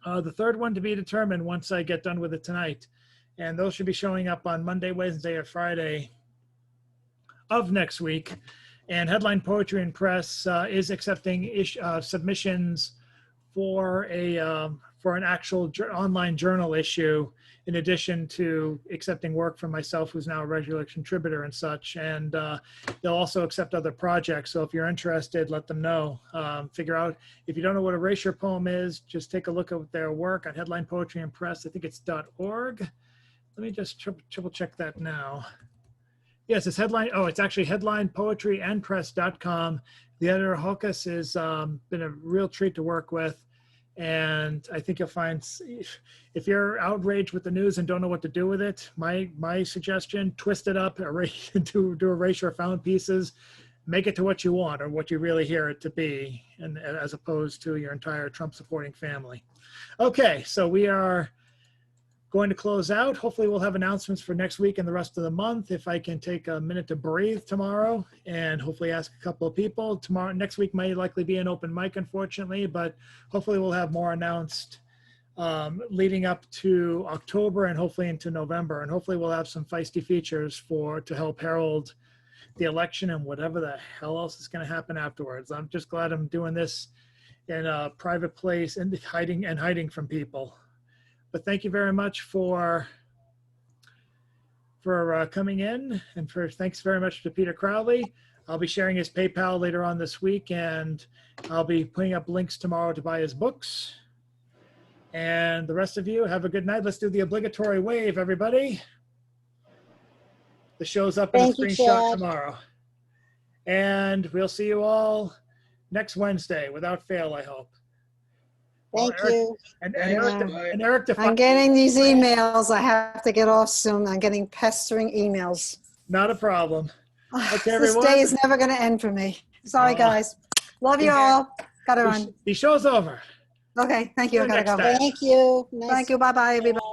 [SPEAKER 1] the third one to be determined once I get done with it tonight. And those should be showing up on Monday, Wednesday, or Friday of next week. And Headline Poetry and Press is accepting submissions for an actual online journal issue, in addition to accepting work from myself, who's now a regular contributor and such. And they'll also accept other projects. So if you're interested, let them know. Figure out, if you don't know what erasure poem is, just take a look at their work on Headline Poetry and Press. I think it's .org. Let me just triple check that now. Yes, it's headline. Oh, it's actually headlinepoetryandpress.com. The editor, Hokus, has been a real treat to work with. And I think you'll find, if you're outraged with the news and don't know what to do with it, my suggestion, twist it up, do erasure found pieces, make it to what you want or what you really hear it to be, and as opposed to your entire Trump supporting family. Okay, so we are going to close out. Hopefully we'll have announcements for next week and the rest of the month. If I can take a minute to breathe tomorrow and hopefully ask a couple of people. Next week may likely be an open mic, unfortunately, but hopefully we'll have more announced leading up to October and hopefully into November. And hopefully we'll have some feisty features to help herald the election and whatever the hell else is going to happen afterwards. I'm just glad I'm doing this in a private place and hiding from people. But thank you very much for coming in, and thanks very much to Peter Crowley. I'll be sharing his PayPal later on this week, and I'll be putting up links tomorrow to buy his books. And the rest of you, have a good night. Let's do the obligatory wave, everybody. The show's up in a screenshot tomorrow. And we'll see you all next Wednesday, without fail, I hope.
[SPEAKER 11] Thank you.
[SPEAKER 1] And Eric,
[SPEAKER 11] I'm getting these emails. I have to get off soon. I'm getting pestering emails.
[SPEAKER 1] Not a problem. Okay,
[SPEAKER 11] This
[SPEAKER 1] everyone.
[SPEAKER 11] day is never going to end for me. Sorry, guys. Love you all. Gotta run.
[SPEAKER 1] The show's over.
[SPEAKER 11] Okay, thank you. I
[SPEAKER 1] See you
[SPEAKER 11] gotta
[SPEAKER 1] next
[SPEAKER 11] go.
[SPEAKER 1] time.
[SPEAKER 11] Thank you. Thank you. Bye-bye, everybody.